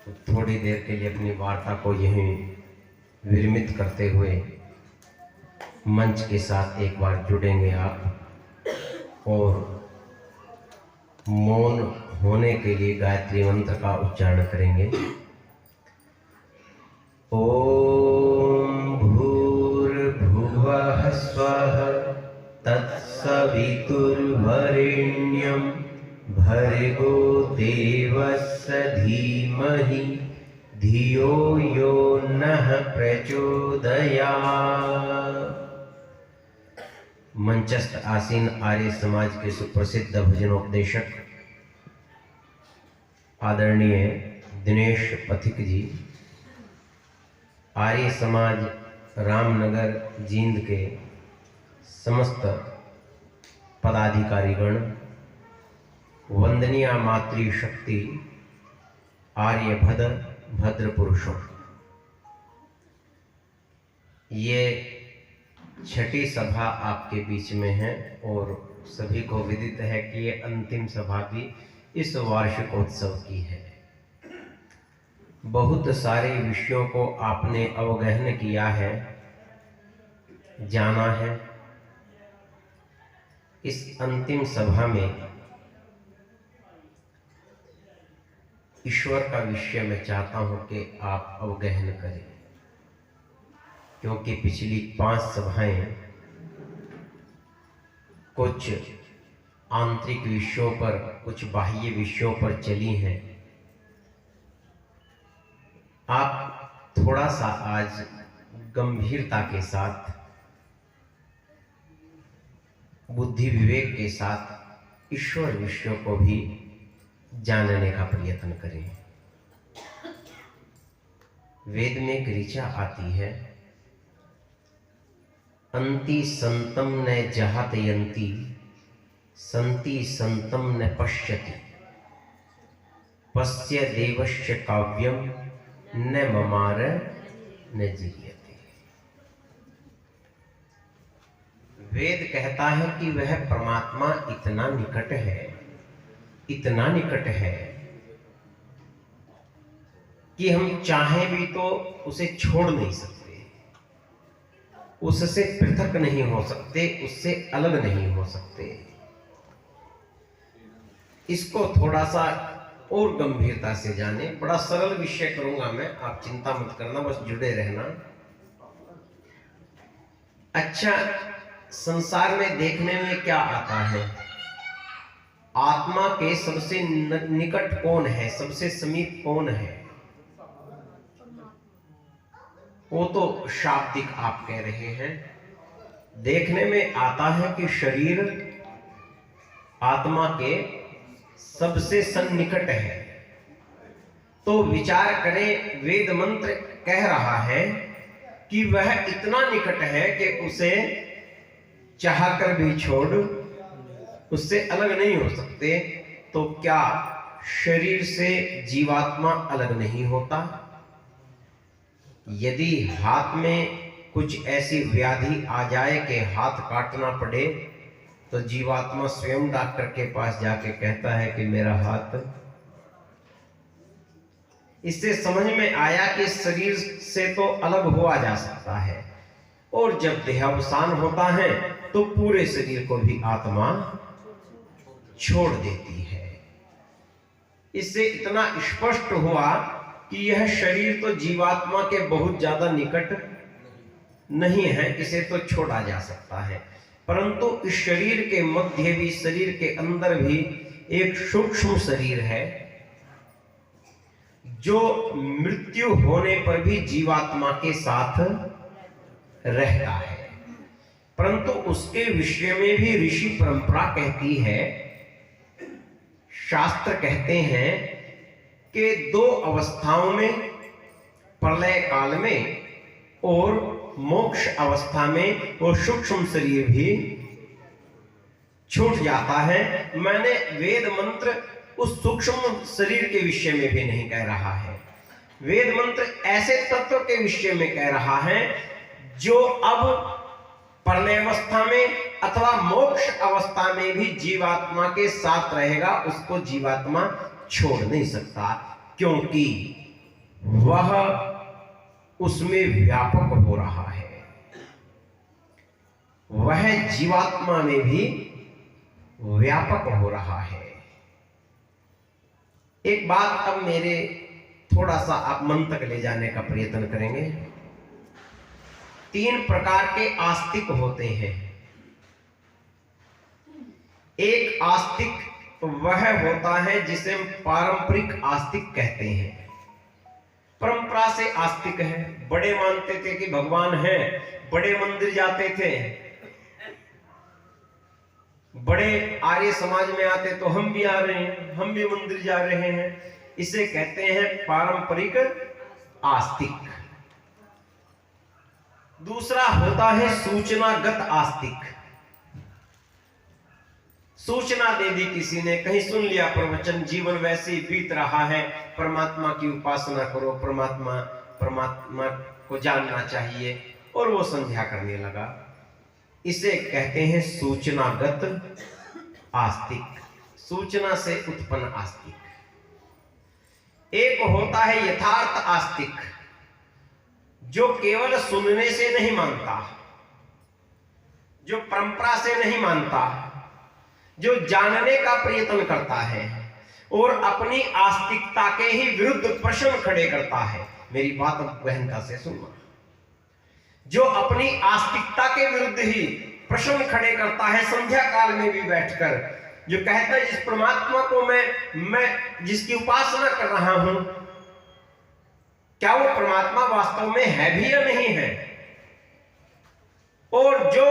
तो थोड़ी देर के लिए अपनी वार्ता को यहीं विरमित करते हुए मंच के साथ एक बार जुड़ेंगे आप और मौन होने के लिए गायत्री मंत्र का उच्चारण करेंगे। ओम भूर्भुवः स्वः तत्सवितुर्वरेण्यं भर्गो देवस्य धीमहि धियो यो नः प्रचोदयात्। मंचस्थ आसीन आर्य समाज के सुप्रसिद्ध भजनोपदेशक आदरणीय दिनेश पथिक जी, आर्य समाज रामनगर जींद के समस्त पदाधिकारीगण, वंदनीय मातृशक्ति आर्यभद्र भद्र पुरुषों, ये छठी सभा आपके बीच में है और सभी को विदित है कि ये अंतिम सभा भी इस वार्षिकोत्सव की है। बहुत सारे विषयों को आपने अवगहन किया है, जाना है। इस अंतिम सभा में ईश्वर का विषय मैं चाहता हूं कि आप अवगहन करें, क्योंकि पिछली 5 सभाएं कुछ आंतरिक विषयों पर, कुछ बाह्य विषयों पर चली हैं। आप थोड़ा सा आज गंभीरता के साथ, बुद्धि विवेक के साथ ईश्वर विषयों को भी जानने का प्रयत्न करें। वेद में एक ऋचा आती है, अंति संतम न जहातयंती संति संतम न पश्यति पश्य देवस्य काव्यम न ममार न जीयते। वेद कहता है कि वह परमात्मा इतना निकट है, इतना निकट है कि हम चाहें भी तो उसे छोड़ नहीं सकते, उससे पृथक नहीं हो सकते, उससे अलग नहीं हो सकते। इसको थोड़ा सा और गंभीरता से जाने। बड़ा सरल विषय करूंगा मैं, आप चिंता मत करना, बस जुड़े रहना। अच्छा, संसार में देखने में क्या आता है? आत्मा के सबसे निकट कौन है, सबसे समीप कौन है? वो तो शाब्दिक आप कह रहे हैं। देखने में आता है कि शरीर आत्मा के सबसे सन्निकट है। तो विचार करें, वेद मंत्र कह रहा है कि वह इतना निकट है कि उसे चाहकर भी छोड़, उससे अलग नहीं हो सकते। तो क्या शरीर से जीवात्मा अलग नहीं होता? यदि हाथ में कुछ ऐसी व्याधि आ जाए कि हाथ काटना पड़े, तो जीवात्मा स्वयं डॉक्टर के पास जाके कहता है कि मेरा हाथ। इससे समझ में आया कि शरीर से तो अलग हुआ जा सकता है, और जब देहावसान होता है तो पूरे शरीर को भी आत्मा छोड़ देती है। इससे इतना स्पष्ट हुआ कि यह शरीर तो जीवात्मा के बहुत ज्यादा निकट नहीं है, इसे तो छोड़ा जा सकता है। परंतु इस शरीर के मध्य भी, शरीर के अंदर भी एक सूक्ष्म शरीर है जो मृत्यु होने पर भी जीवात्मा के साथ रहता है। परंतु उसके विषय में भी ऋषि परंपरा कहती है, शास्त्र कहते हैं कि 2 अवस्थाओं में, प्रलय काल में और मोक्ष अवस्था में, वो सूक्ष्म शरीर भी छूट जाता है। मैंने वेद मंत्र उस सूक्ष्म शरीर के विषय में भी नहीं कह रहा है। वेद मंत्र ऐसे तत्व के विषय में कह रहा है जो अब प्रलय अवस्था में अथवा मोक्ष अवस्था में भी जीवात्मा के साथ रहेगा, उसको जीवात्मा छोड़ नहीं सकता। क्योंकि वह उसमें व्यापक हो रहा है, वह जीवात्मा में भी व्यापक हो रहा है। एक बात अब मेरे थोड़ा सा आप मन तक ले जाने का प्रयत्न करेंगे। 3 प्रकार के आस्तिक होते हैं। एक आस्तिक वह होता है जिसे हम पारंपरिक आस्तिक कहते हैं। परंपरा से आस्तिक है, बड़े मानते थे कि भगवान है, बड़े मंदिर जाते थे, बड़े आर्य समाज में आते तो हम भी आ रहे हैं, हम भी मंदिर जा रहे हैं। इसे कहते हैं पारंपरिक आस्तिक। दूसरा होता है सूचनागत आस्तिक। सूचना दे दी किसी ने, कहीं सुन लिया प्रवचन, जीवन वैसे ही बीत रहा है, परमात्मा की उपासना करो, परमात्मा को जानना चाहिए, और वो संध्या करने लगा। इसे कहते हैं सूचनागत आस्तिक, सूचना से उत्पन्न आस्तिक। एक होता है यथार्थ आस्तिक, जो केवल सुनने से नहीं मानता, जो परंपरा से नहीं मानता, जो जानने का प्रयत्न करता है और अपनी आस्तिकता के ही विरुद्ध प्रश्न खड़े करता है। मेरी बात गहनता से सुनना। जो अपनी आस्तिकता के विरुद्ध ही प्रश्न खड़े करता है, संध्या काल में भी बैठकर, जो कहता है जिस परमात्मा को मैं जिसकी उपासना कर रहा हूं, क्या वो परमात्मा वास्तव में है भी या नहीं है। और जो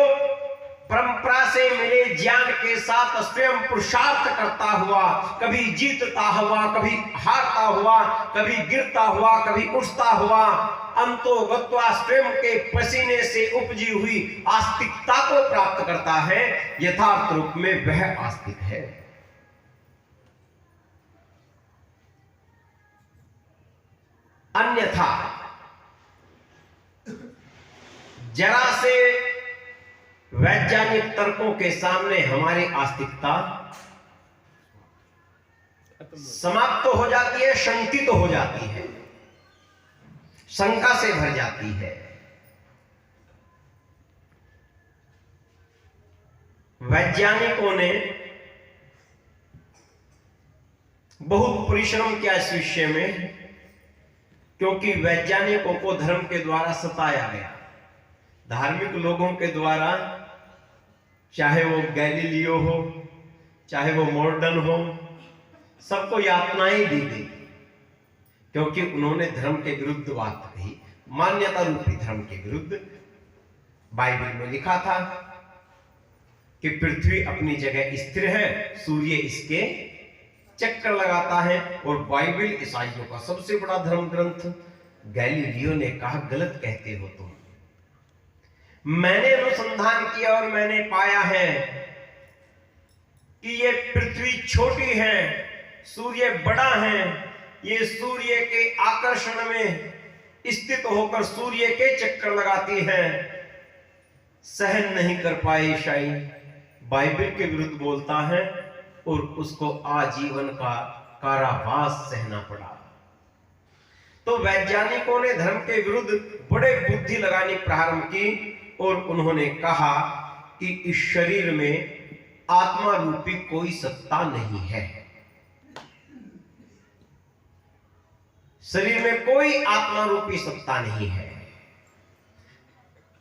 परंपरा से मिले ज्ञान के साथ स्वयं पुरुषार्थ करता हुआ, कभी जीतता हुआ, कभी हारता हुआ, कभी गिरता हुआ, कभी उठता हुआ, अंतोगत्वा स्वयं के पसीने से उपजी हुई आस्तिकता को प्राप्त करता है, यथार्थ रूप में वह आस्तिक है। अन्यथा जरा से वैज्ञानिक तर्कों के सामने हमारी आस्तिकता समाप्त हो जाती है, शंकित हो जाती है, शंका से भर जाती है। वैज्ञानिकों ने बहुत परिश्रम किया इस विषय में, क्योंकि वैज्ञानिकों को धर्म के द्वारा सताया गया, धार्मिक लोगों के द्वारा, चाहे वो गैलीलियो हो, चाहे वो मॉर्डन हो, सबको यातनाएं दी गई, क्योंकि उन्होंने धर्म के विरुद्ध बात कही, मान्यता रूपी धर्म के विरुद्ध। बाइबल में लिखा था कि पृथ्वी अपनी जगह स्थिर है, सूर्य इसके चक्कर लगाता है, और बाइबल ईसाइयों का सबसे बड़ा धर्म ग्रंथ। गैलीलियो ने कहा, गलत कहते हो तुम। मैंने अनुसंधान किया और मैंने पाया है कि ये पृथ्वी छोटी है, सूर्य बड़ा है, ये सूर्य के आकर्षण में स्थित होकर सूर्य के चक्कर लगाती है। सहन नहीं कर पाए ईसाई, बाइबल के विरुद्ध बोलता है, और उसको आजीवन का कारावास सहना पड़ा। तो वैज्ञानिकों ने धर्म के विरुद्ध बड़े बुद्धि लगानी प्रारंभ की, और उन्होंने कहा कि इस शरीर में आत्मा रूपी कोई सत्ता नहीं है, शरीर में कोई आत्मा रूपी सत्ता नहीं है।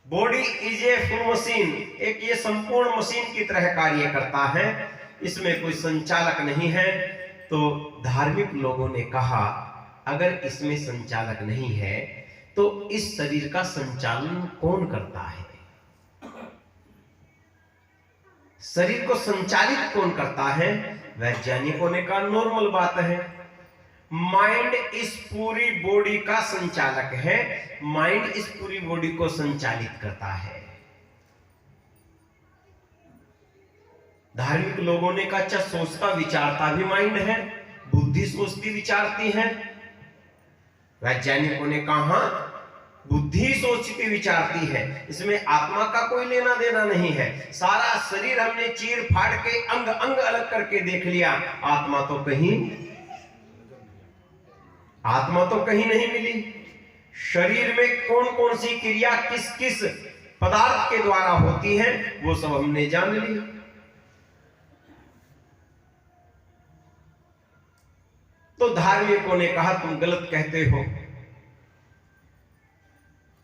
Body is a full machine, एक ये संपूर्ण मशीन की तरह कार्य करता है, इसमें कोई संचालक नहीं है। तो धार्मिक लोगों ने कहा, अगर इसमें संचालक नहीं है तो इस शरीर का संचालन कौन करता है, शरीर को संचालित कौन करता है। वैज्ञानिकों ने कहा, नॉर्मल बात है, माइंड इस पूरी बॉडी का संचालक है, माइंड इस पूरी बॉडी को संचालित करता है। धार्मिक लोगों ने कहा, अच्छा सोचता विचारता भी माइंड है, बुद्धि सोचती विचारती है। वैज्ञानिकों ने कहा, बुद्धि सोचती विचारती है, इसमें आत्मा का कोई लेना देना नहीं है। सारा शरीर हमने चीर फाड़ के अंग अंग अलग करके देख लिया, आत्मा तो कहीं आत्मा तो कहीं नहीं मिली। शरीर में कौन कौन सी क्रिया किस किस पदार्थ के द्वारा होती है वो सब हमने जान लिया। तो धार्मिकों ने कहा तुम गलत कहते हो,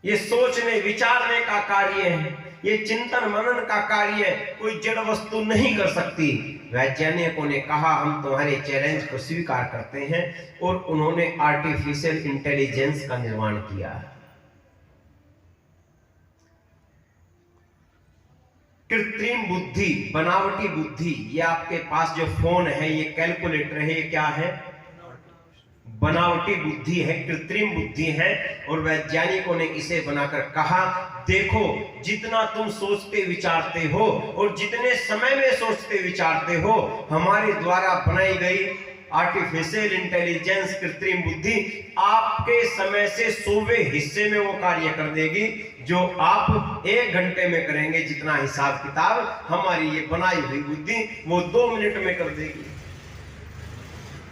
ये सोचने विचारने का कार्य है, ये चिंतन मनन का कार्य है, कोई जड़ वस्तु नहीं कर सकती। वैज्ञानिकों ने कहा हम तुम्हारे चैलेंज को स्वीकार करते हैं और उन्होंने आर्टिफिशियल इंटेलिजेंस का निर्माण किया। कृत्रिम बुद्धि, बनावटी बुद्धि। ये आपके पास जो फोन है, ये कैलकुलेटर है, ये क्या है? बनावटी बुद्धि है, कृत्रिम बुद्धि है। और वैज्ञानिकों ने इसे बनाकर कहा देखो जितना तुम सोचते विचारते हो और जितने समय में सोचते विचारते हो, हमारे द्वारा बनाई गई आर्टिफिशियल इंटेलिजेंस कृत्रिम बुद्धि आपके समय से 100वें हिस्से में वो कार्य कर देगी जो आप 1 घंटे में करेंगे। जितना हिसाब किताब हमारी ये बनाई हुई बुद्धि वो 2 मिनट में कर देगी।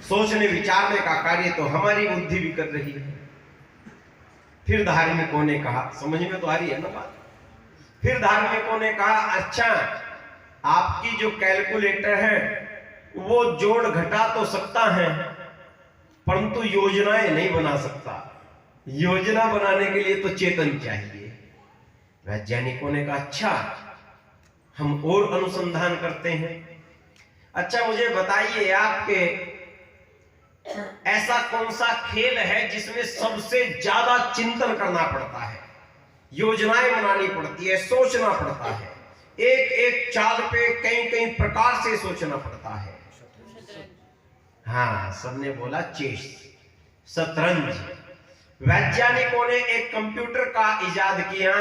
सोचने विचारने का कार्य तो हमारी बुद्धि भी कर रही है। फिर धार्मिकों ने कहा, समझ में तो आ रही है ना बात? फिर धार्मिकों ने कहा अच्छा आपकी जो कैलकुलेटर है वो जोड़ घटा तो सकता है परंतु योजनाएं नहीं बना सकता। योजना बनाने के लिए तो चेतन चाहिए। वैज्ञानिकों ने कहा अच्छा हम और अनुसंधान करते हैं। अच्छा मुझे बताइए आपके ऐसा कौन सा खेल है जिसमें सबसे ज्यादा चिंतन करना पड़ता है, योजनाएं बनानी पड़ती है, सोचना पड़ता है, एक एक चाल पे कई कई प्रकार से सोचना पड़ता है? हाँ, सबने बोला चेस, शतरंज। वैज्ञानिकों ने एक कंप्यूटर का इजाद किया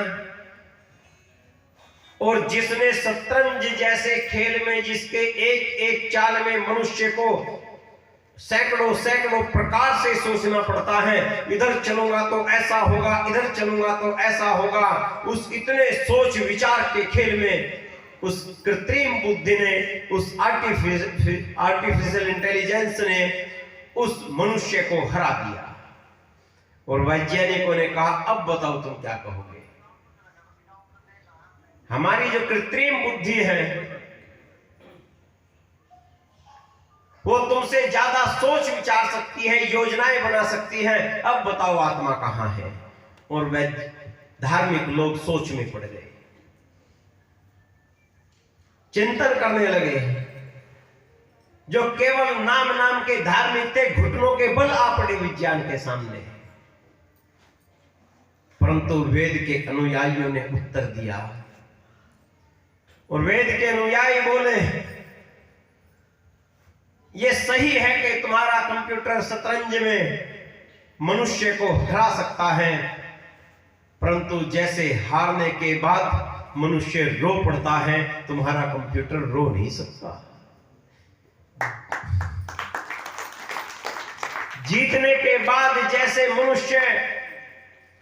और जिसने शतरंज जैसे खेल में जिसके एक एक चाल में मनुष्य को सैकड़ों सैकड़ों प्रकार से सोचना पड़ता है, इधर चलूंगा तो ऐसा होगा, इधर चलूंगा तो ऐसा होगा, उस इतने सोच विचार के खेल में उस कृत्रिम बुद्धि ने, उस आर्टिफिशियल इंटेलिजेंस ने उस मनुष्य को हरा दिया। और वैज्ञानिकों ने कहा अब बताओ तुम क्या कहोगे? हमारी जो कृत्रिम बुद्धि है वो तुमसे ज्यादा सोच विचार सकती है, योजनाएं बना सकती है, अब बताओ आत्मा कहां है? और वे धार्मिक लोग सोच में पड़ गए, चिंतन करने लगे। जो केवल नाम नाम के धार्मिक थे घुटनों के बल आ पड़े विज्ञान के सामने। परंतु वेद के अनुयायियों ने उत्तर दिया और वेद के अनुयायी बोले ये सही है कि तुम्हारा कंप्यूटर शतरंज में मनुष्य को हरा सकता है, परंतु जैसे हारने के बाद मनुष्य रो पड़ता है, तुम्हारा कंप्यूटर रो नहीं सकता। जीतने के बाद जैसे मनुष्य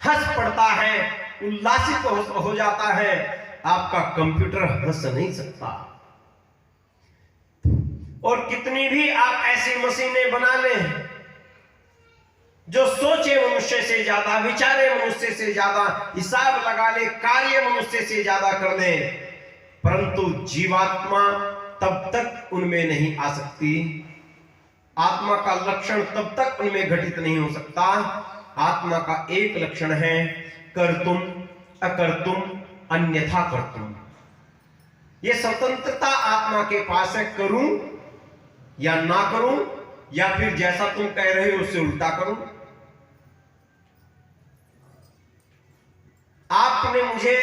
हंस पड़ता है, उल्लासित हो जाता है, आपका कंप्यूटर हंस नहीं सकता। और कितनी भी आप ऐसी मशीनें बना लें जो सोचे मनुष्य से ज्यादा, विचारे मनुष्य से ज्यादा, हिसाब लगा ले, कार्य मनुष्य से ज्यादा कर दे, परंतु जीवात्मा तब तक उनमें नहीं आ सकती। आत्मा का लक्षण तब तक उनमें घटित नहीं हो सकता। आत्मा का एक लक्षण है कर्तुम अकर्तुम अन्यथा कर्तुम। ये स्वतंत्रता आत्मा के पास है, करूं या ना करूं, या फिर जैसा तुम कह रहे हो उससे उल्टा करूं। आपने मुझे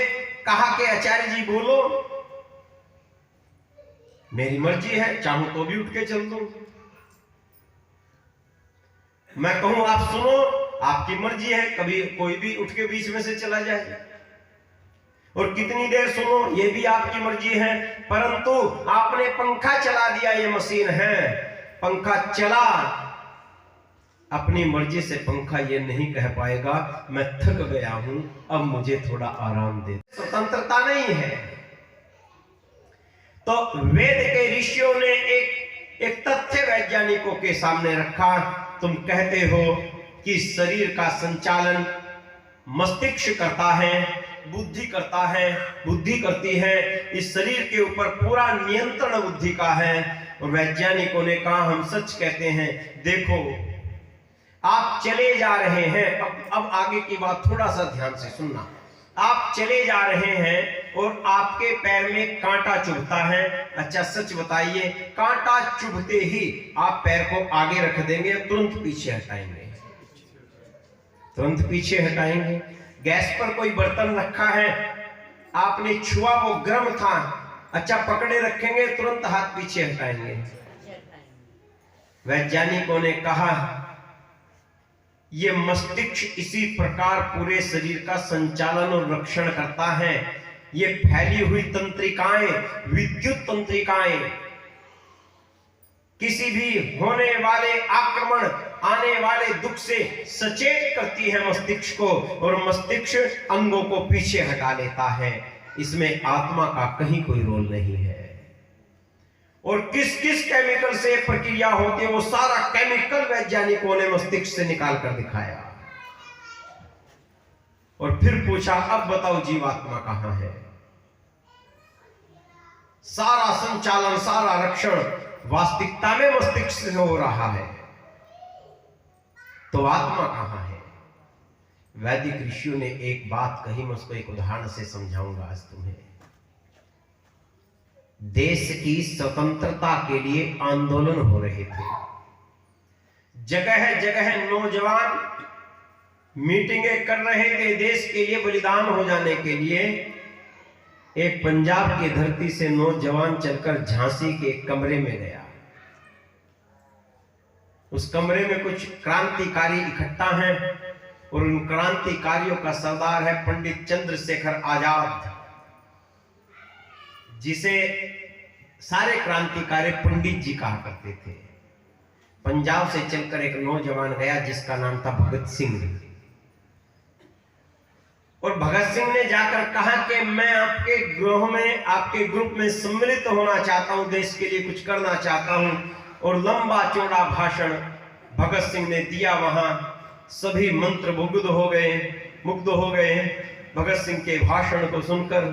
कहा कि आचार्य जी बोलो, मेरी मर्जी है, चाहूं तो भी उठ के चल दूं। मैं कहूं आप सुनो, आपकी मर्जी है, कभी कोई भी उठ के बीच में से चला जाए। और कितनी देर सुनो ये भी आपकी मर्जी है, परंतु आपने पंखा चला दिया, ये मशीन है, पंखा चला, अपनी मर्जी से पंखा ये नहीं कह पाएगा मैं थक गया हूं, अब मुझे थोड़ा आराम दे। स्वतंत्रता नहीं है। तो वेद के ऋषियों ने एक तथ्य वैज्ञानिकों के सामने रखा। तुम कहते हो कि शरीर का संचालन मस्तिष्क करता है, बुद्धि करता है, बुद्धि करती है। इस शरीर के ऊपर पूरा नियंत्रण बुद्धि का है। और वैज्ञानिकों ने कहा, हम सच कहते हैं, देखो आप चले जा रहे हैं, अब आगे की बात थोड़ा सा ध्यान से सुनना। आप चले जा रहे हैं और आपके पैर में कांटा चुभता है। अच्छा सच बताइए, कांटा चुभते ही आप पैर को आगे रख देंगे, तुरंत पीछे हटाएंगे? तुरंत पीछे हटाएंगे। गैस पर कोई बर्तन रखा है, आपने छुआ, वो गर्म था, अच्छा पकड़े रखेंगे, तुरंत हाथ पीछे हटाएंगे? वैज्ञानिकों ने कहा ये मस्तिष्क इसी प्रकार पूरे शरीर का संचालन और रक्षण करता है। ये फैली हुई तंत्रिकाएं, विद्युत तंत्रिकाएं, किसी भी होने वाले आक्रमण, आने वाले दुख से सचेत करती है मस्तिष्क को, और मस्तिष्क अंगों को पीछे हटा लेता है। इसमें आत्मा का कहीं कोई रोल नहीं है। और किस किस केमिकल से प्रक्रिया होती है, वो सारा केमिकल वैज्ञानिकों ने मस्तिष्क से निकाल कर दिखाया। और फिर पूछा, अब बताओ जीवात्मा कहां है? सारा संचालन, सारा रक्षण वास्तविकता में मस्तिष्क से हो रहा है, तो आत्मा कहां है? वैदिक ऋषियों ने एक बात कही, मैं उसको एक उदाहरण से समझाऊंगा आज तुम्हें। देश की स्वतंत्रता के लिए आंदोलन हो रहे थे। जगह जगह नौजवान मीटिंगें कर रहे थे देश के लिए बलिदान हो जाने के लिए। एक पंजाब की धरती से नौजवान चलकर झांसी के एक कमरे में गया। उस कमरे में कुछ क्रांतिकारी इकट्ठा हैं और उन क्रांतिकारियों का सरदार है पंडित चंद्रशेखर आजाद, जिसे सारे क्रांतिकारी पंडित जी कहा करते थे। पंजाब से चलकर एक नौजवान गया जिसका नाम था भगत सिंह, और भगत सिंह ने जाकर कहा कि मैं आपके ग्रोह में, आपके ग्रुप में सम्मिलित होना चाहता हूं, देश के लिए कुछ करना चाहता हूं। और लंबा चौड़ा भाषण भगत सिंह ने दिया। वहां सभी मंत्रमुग्ध हो गए, मुग्ध हो गए भगत सिंह के भाषण को सुनकर।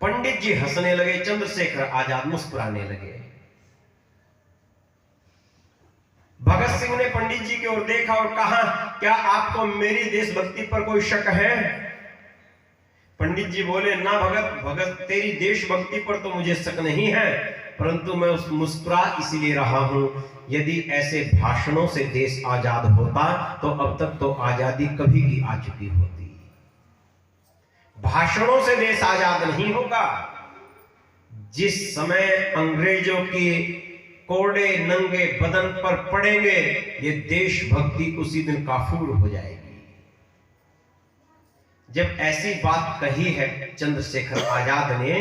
पंडित जी हंसने लगे, चंद्रशेखर आजाद मुस्कुराने लगे। भगत सिंह ने पंडित जी की ओर देखा और कहा, क्या आपको मेरी देशभक्ति पर कोई शक है? पंडित जी बोले, ना भगत तेरी देशभक्ति पर तो मुझे शक नहीं है, परंतु मैं उस मुस्कुरा इसलिए रहा हूं, यदि ऐसे भाषणों से देश आजाद होता तो अब तक तो आजादी कभी की आ चुकी होती। भाषणों से देश आजाद नहीं होगा। जिस समय अंग्रेजों की कोड़े नंगे बदन पर पड़ेंगे, ये देशभक्ति उसी दिन काफूर हो जाएगी। जब ऐसी बात कही है चंद्रशेखर आजाद ने,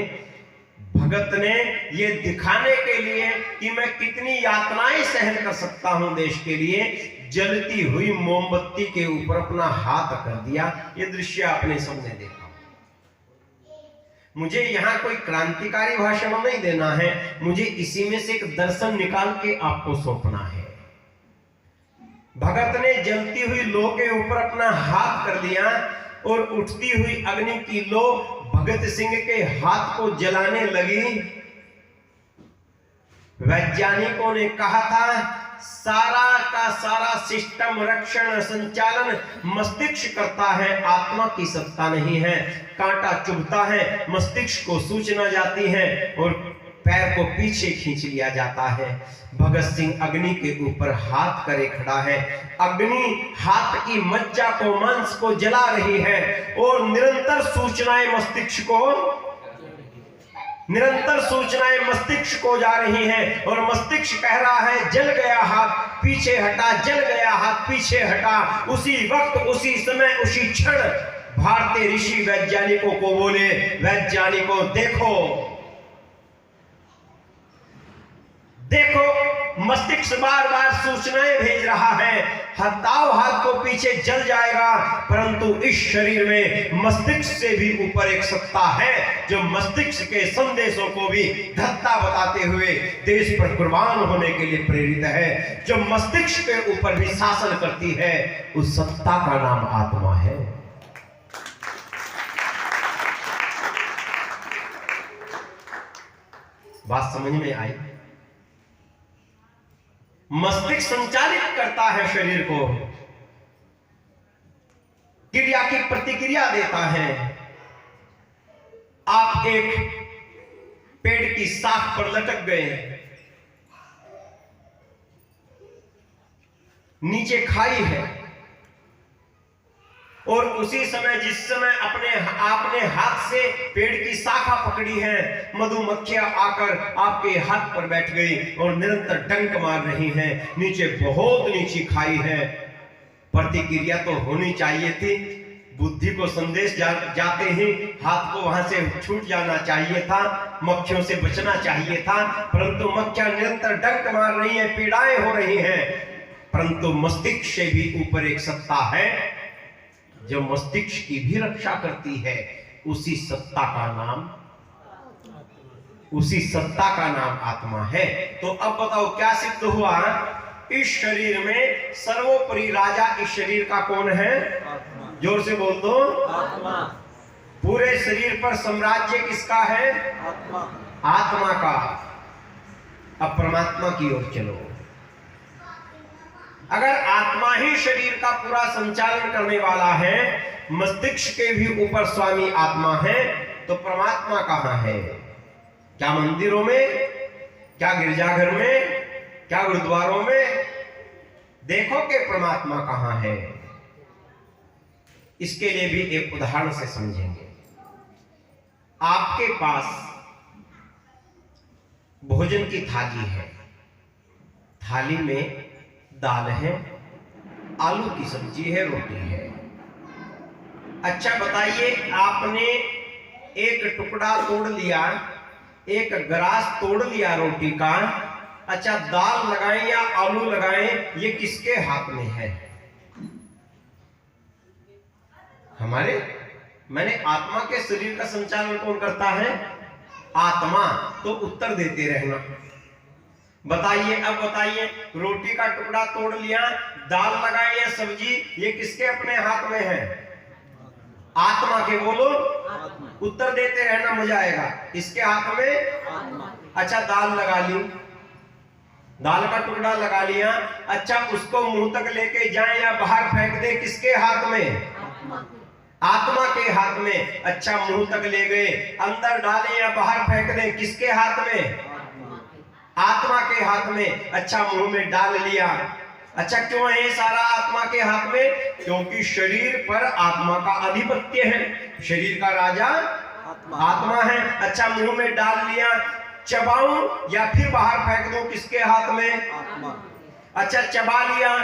भगत ने, ये दिखाने के लिए कि मैं कितनी यातनाएं सहन कर सकता हूं देश के लिए, जलती हुई मोमबत्ती के ऊपर अपना हाथ कर दिया। ये दृश्य आपने सबने देखा। मुझे यहां कोई क्रांतिकारी भाषण नहीं देना है, मुझे इसी में से एक दर्शन निकाल के आपको सौंपना है। भगत ने जलती हुई लौ के ऊपर अपना हाथ कर दिया और उठती हुई अग्नि की लौ भगत सिंह के हाथ को जलाने लगी। वैज्ञानिकों ने कहा था, सारा का सारा सिस्टम, रक्षण, संचालन मस्तिष्क करता है, आत्मा की सत्ता नहीं है। कांटा चुभता है, मस्तिष्क को सूचना जाती है और पैर को पीछे खींच लिया जाता है। भगत सिंह अग्नि के ऊपर हाथ करे खड़ा है। अग्नि हाथ की मज्जा को, मांस को जला रही है और निरंतर सूचनाएं मस्तिष्क को जा रही हैं। और मस्तिष्क कह रहा है, जल गया हाथ पीछे हटा, जल गया हाथ पीछे हटा। उसी वक्त, उसी समय, उसी क्षण भारतीय ऋषि वैज्ञानिकों को बोले, वैज्ञानिकों देखो, मस्तिष्क बार बार सूचनाएं भेज रहा है, हथाव हाथ को पीछे जल जाएगा, परंतु इस शरीर में मस्तिष्क से भी ऊपर एक सत्ता है जो मस्तिष्क के संदेशों को भी धत्ता बताते हुए देश पर कुर्बान होने के लिए प्रेरित है, जो मस्तिष्क के ऊपर भी शासन करती है। उस सत्ता का नाम आत्मा है। बात समझ में आई? मस्तिष्क संचालित करता है शरीर को, क्रिया की प्रतिक्रिया देता है। आप एक पेड़ की शाख पर लटक गए, नीचे खाई है, और उसी समय जिस समय आपने हाथ से पेड़ की शाखा पकड़ी है, मधुमक्खियां आकर आपके हाथ पर बैठ गई और निरंतर डंक मार रही हैं। नीचे बहुत नीची खाई है। प्रतिक्रिया तो होनी चाहिए थी, बुद्धि को संदेश जाते ही हाथ को वहां से छूट जाना चाहिए था, मक्खियों से बचना चाहिए था, परंतु मक्खियां निरंतर डंक मार रही हैं, पीड़ाएं हो रही हैं। परंतु मस्तिष्क से भी ऊपर एक सत्ता है जो मस्तिष्क की भी रक्षा करती है। उसी सत्ता का नाम आत्मा है। तो अब बताओ क्या सिद्ध हुआ? इस शरीर में सर्वोपरि राजा इस शरीर का कौन है? जोर से बोल दो, आत्मा। पूरे शरीर पर साम्राज्य किसका है? आत्मा का। अब परमात्मा की ओर चलो। अगर आत्मा ही शरीर का पूरा संचालन करने वाला है, मस्तिष्क के भी ऊपर स्वामी आत्मा है, तो परमात्मा कहां है? क्या मंदिरों में, क्या गिरजाघर में, क्या गुरुद्वारों में? देखो कि परमात्मा कहां है। इसके लिए भी एक उदाहरण से समझेंगे। आपके पास भोजन की थाली है, थाली में दाल है, आलू की सब्जी है, रोटी है। अच्छा बताइए, आपने एक टुकड़ा तोड़ लिया, एक ग्रास तोड़ लिया रोटी का। अच्छा, दाल लगाएं या आलू लगाएं, ये किसके हाथ में है? हमारे। मैंने आत्मा के शरीर का संचालन कौन करता है? आत्मा। तो उत्तर देते रहना। बताइए, अब बताइए, रोटी का टुकड़ा तोड़ लिया, दाल लगाए या सब्जी, ये किसके अपने हाथ में है? आत्मा के। बोलो, उत्तर देते रहना, मजा आएगा। इसके हाथ में। अच्छा, दाल लगा ली, दाल का टुकड़ा लगा लिया। अच्छा, उसको मुंह तक लेके जाए या बाहर फेंक दे, किसके हाथ में? आत्मा के हाथ में। अच्छा, मुंह तक ले गए, अंदर डालें या बाहर फेंक दें, किसके हाथ में? आत्मा के हाथ में। अच्छा, मुंह में डाल लिया। अच्छा, क्यों है सारा आत्मा के हाथ में? क्योंकि शरीर पर आत्मा का आधिपत्य है, शरीर का राजा आत्मा है। अच्छा, मुंह में डाल लिया, चबाऊं या फिर बाहर फेंक दूं, किसके हाथ में? आत्मा। अच्छा, चबा लिया,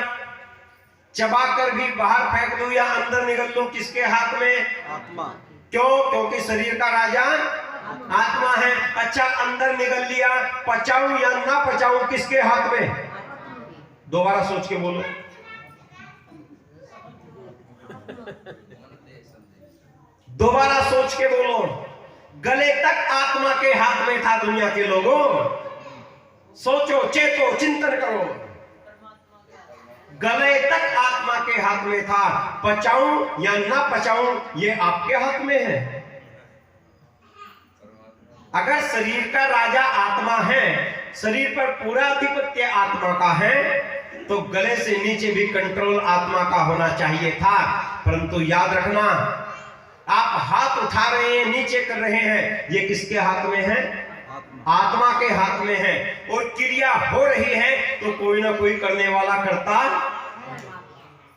चबा कर भी बाहर फेंक दूं या अंदर निकल दूं, किसके हाथ में? आत्मा। क्यों? क्योंकि शरीर का राजा आत्मा है। अच्छा, अंदर निकल लिया, पचाऊं या ना पचाऊं, किसके हाथ में? दोबारा सोच के बोलो। दोबारा सोच के बोलो। गले तक आत्मा के हाथ में था दुनिया के लोगों। सोचो, चेतो, चिंतन करो। गले तक आत्मा के हाथ में था। पचाऊं या ना पचाऊं, ये आपके हाथ में है। अगर शरीर का राजा आत्मा है, शरीर पर पूरा आधिपत्य आत्मा का है, तो गले से नीचे भी कंट्रोल आत्मा का होना चाहिए था। परंतु याद रखना, आप हाथ उठा रहे हैं, नीचे कर रहे हैं, ये किसके हाथ में है? आत्मा के हाथ में है। और क्रिया हो रही है तो कोई ना कोई करने वाला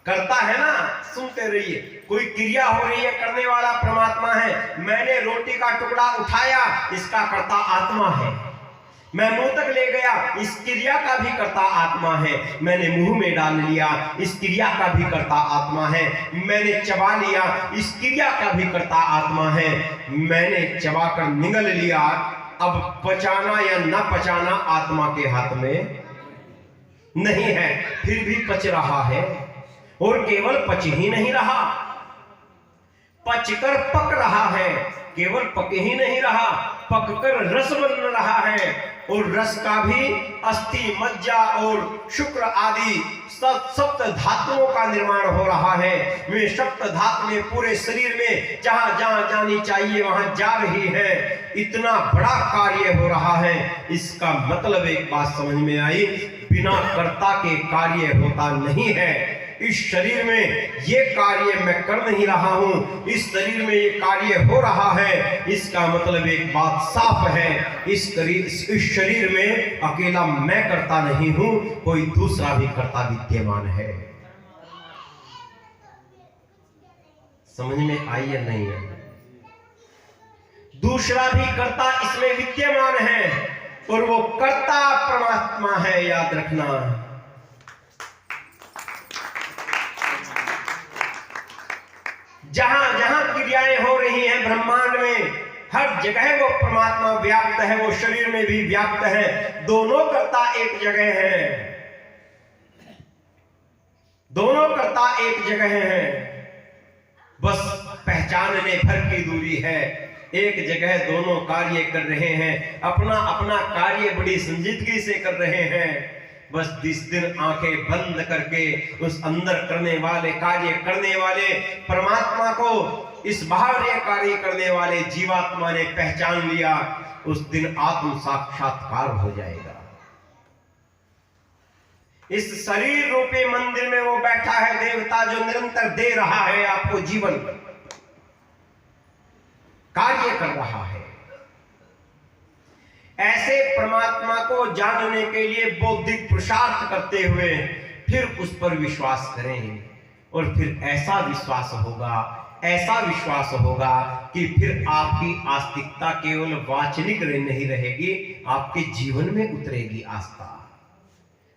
करता है ना। सुनते रहिए, कोई क्रिया हो रही है, करने वाला परमात्मा है। मैंने रोटी का टुकड़ा उठाया, इसका कर्ता आत्मा है। मैं मुंह तक ले गया, इस क्रिया का भी कर्ता आत्मा है। मैंने मुंह में डाल लिया, इस क्रिया का भी कर्ता आत्मा है। मैंने चबा लिया, इस क्रिया का भी कर्ता आत्मा है। मैंने चबा कर निगल लिया, अब पचाना या न पचाना आत्मा के हाथ में नहीं है, फिर भी पच रहा है। और केवल पच ही नहीं रहा, पचकर पक रहा है। केवल पक ही नहीं रहा, पककर रस बन रहा है। और रस का भी अस्थि, मज्जा और शुक्र आदि सप्त धातुओं का निर्माण हो रहा है। वे सप्त धातुएं पूरे शरीर में जहां जहां जानी चाहिए वहां जा रही है। इतना बड़ा कार्य हो रहा है। इसका मतलब एक बात समझ में आई, बिना कर्ता के कार्य होता नहीं है। इस शरीर में ये कार्य मैं कर नहीं रहा हूं, इस शरीर में ये कार्य हो रहा है। इसका मतलब एक बात साफ है, इस शरीर में अकेला मैं करता नहीं हूं, कोई दूसरा भी कर्ता विद्यमान है। समझ में आई या नहीं है? दूसरा भी कर्ता इसमें विद्यमान है और वो कर्ता परमात्मा है, याद रखना। जहां जहां क्रियाएं हो रही हैं ब्रह्मांड में, हर जगह वो परमात्मा व्याप्त है, वो शरीर में भी व्याप्त है। दोनों कर्ता एक जगह हैं, दोनों कर्ता एक जगह हैं, बस पहचानने भर की दूरी है। एक जगह दोनों कार्य कर रहे हैं, अपना अपना कार्य बड़ी संजीदगी से कर रहे हैं। बस 20 दिन आंखें बंद करके उस अंदर करने वाले, कार्य करने वाले परमात्मा को इस बाहर कार्य करने वाले जीवात्मा ने पहचान लिया, उस दिन आत्म साक्षात्कार हो जाएगा। इस शरीर रूपी मंदिर में वो बैठा है देवता, जो निरंतर दे रहा है आपको जीवन, कार्य कर रहा है। ऐसे परमात्मा को जानने के लिए बौद्धिक पुरुषार्थ करते हुए फिर उस पर विश्वास करें, और फिर ऐसा विश्वास होगा, ऐसा विश्वास होगा कि फिर आपकी आस्तिकता केवल वाचनिक नहीं रहेगी, आपके जीवन में उतरेगी आस्था।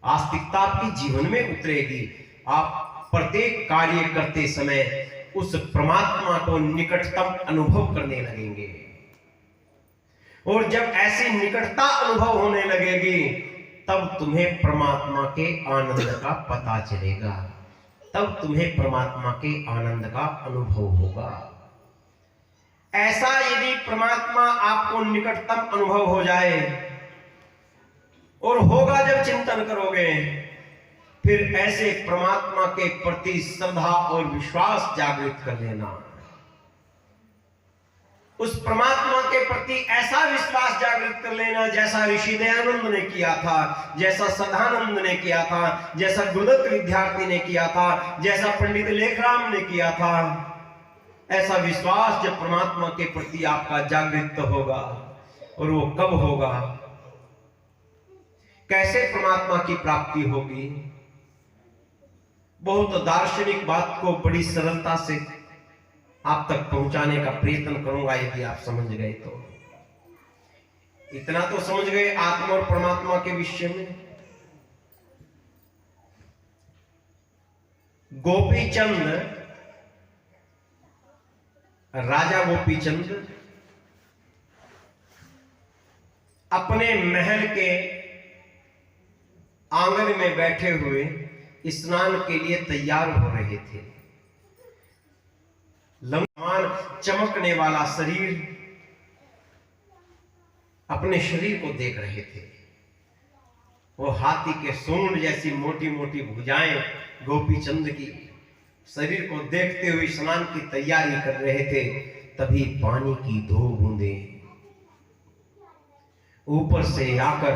आस्तिकता आपके जीवन में उतरेगी। आप प्रत्येक कार्य करते समय उस परमात्मा को निकटतम अनुभव करने लगेंगे। और जब ऐसी निकटता अनुभव होने लगेगी, तब तुम्हें परमात्मा के आनंद का पता चलेगा, तब तुम्हें परमात्मा के आनंद का अनुभव होगा। ऐसा यदि परमात्मा आपको निकटतम अनुभव हो जाए, और होगा जब चिंतन करोगे, फिर ऐसे परमात्मा के प्रति श्रद्धा और विश्वास जागृत कर लेना। उस परमात्मा के प्रति ऐसा विश्वास जागृत कर लेना जैसा ऋषि दयानंद ने किया था, जैसा सदानंद ने किया था, जैसा गुरुदत्त विद्यार्थी ने किया था, जैसा पंडित लेखराम ने किया था। ऐसा विश्वास जब परमात्मा के प्रति आपका जागृत होगा, और वो कब होगा, कैसे परमात्मा की प्राप्ति होगी, बहुत दार्शनिक बात को बड़ी सरलता से आप तक पहुंचाने का प्रयत्न करूंगा। यदि आप समझ गए तो, इतना तो समझ गए आत्मा और परमात्मा के विषय में। गोपीचंद, राजा गोपीचंद अपने महल के आंगन में बैठे हुए स्नान के लिए तैयार हो रहे थे। लंबमान चमकने वाला शरीर, अपने शरीर को देख रहे थे। वो हाथी के सूंड जैसी मोटी मोटी भुजाएं गोपीचंद की, शरीर को देखते हुए स्नान की तैयारी कर रहे थे। तभी पानी की 2 बूंदें ऊपर से आकर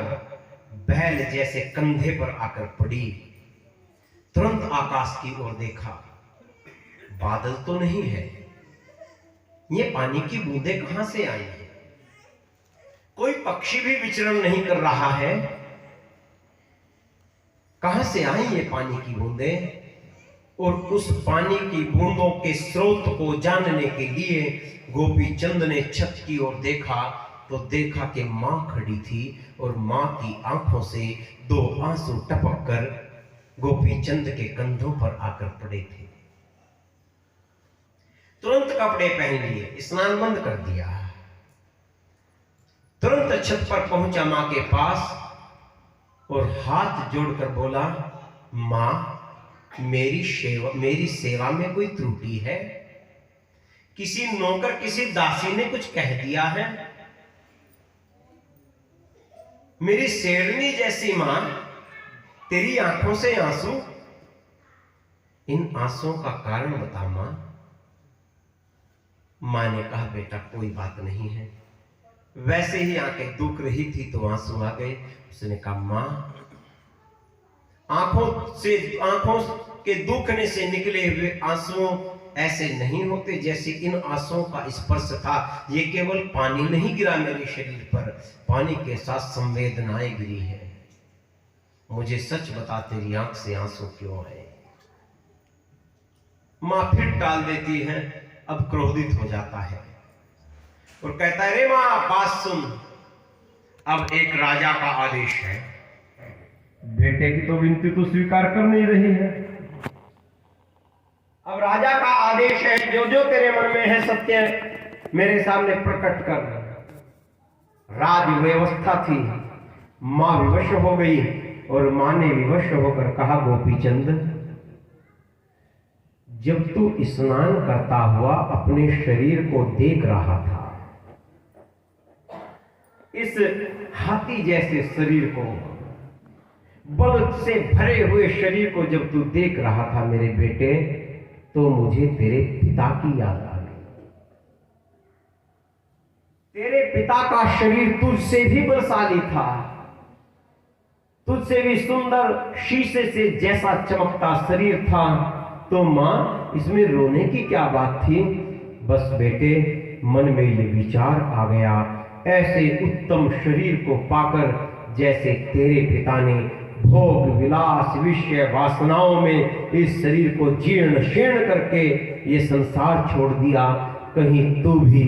बैल जैसे कंधे पर आकर पड़ी। तुरंत आकाश की ओर देखा, बादल तो नहीं है, ये पानी की बूंदें कहां से आई हैं? कोई पक्षी भी विचरण नहीं कर रहा है, कहां से आई ये पानी की बूंदें? और उस पानी की बूंदों के स्रोत को जानने के लिए गोपीचंद ने छत की ओर देखा, तो देखा कि मां खड़ी थी, और मां की आंखों से 2 आंसू टपक कर गोपीचंद के कंधों पर आकर पड़े थे। तुरंत कपड़े पहन लिए, स्नान बंद कर दिया, तुरंत छत पर पहुंचा मां के पास, और हाथ जोड़कर बोला, मां, मेरी सेवा में कोई त्रुटि है? किसी नौकर, किसी दासी ने कुछ कह दिया है? मेरी शेरनी जैसी मां, तेरी आंखों से आंसू, इन आंसुओं का कारण बता मां। मां ने कहा, बेटा कोई बात नहीं है। वैसे ही आंखें दुख रही थी तो आंसू आ गए। उसने कहा, मां, आंखों के दुखने से निकले हुए आंसुओं ऐसे नहीं होते जैसे इन आंसुओं का स्पर्श था। ये केवल पानी नहीं गिरा मेरे शरीर पर, पानी के साथ संवेदनाएं गिरी है। मुझे सच बता, तेरी आंख से आंसू क्यों है? मां फिर टाल देती है। अब क्रोधित हो जाता है और कहता है, रे मां, बात सुन, अब एक राजा का आदेश है। बेटे की तो विनती तो स्वीकार कर नहीं रही है। अब राजा का आदेश है, जो जो तेरे मन में है सत्य मेरे सामने प्रकट कर। राज व्यवस्था थी। मां विवश हो गई और मां ने विवश होकर कहा, गोपीचंद, जब तू स्नान करता हुआ अपने शरीर को देख रहा था, इस हाथी जैसे शरीर को, बल से भरे हुए शरीर को जब तू देख रहा था मेरे बेटे, तो मुझे तेरे पिता की याद आ गई। तेरे पिता का शरीर तुझसे भी बलशाली था, तुझसे भी सुंदर, शीशे से जैसा चमकता शरीर था। तो मां, इसमें रोने की क्या बात थी? बस बेटे, मन में ये विचार आ गया, ऐसे उत्तम शरीर को पाकर जैसे तेरे पिता ने भोग विलास विषय वासनाओं में इस शरीर को जीर्ण शीर्ण करके ये संसार छोड़ दिया, कहीं तू भी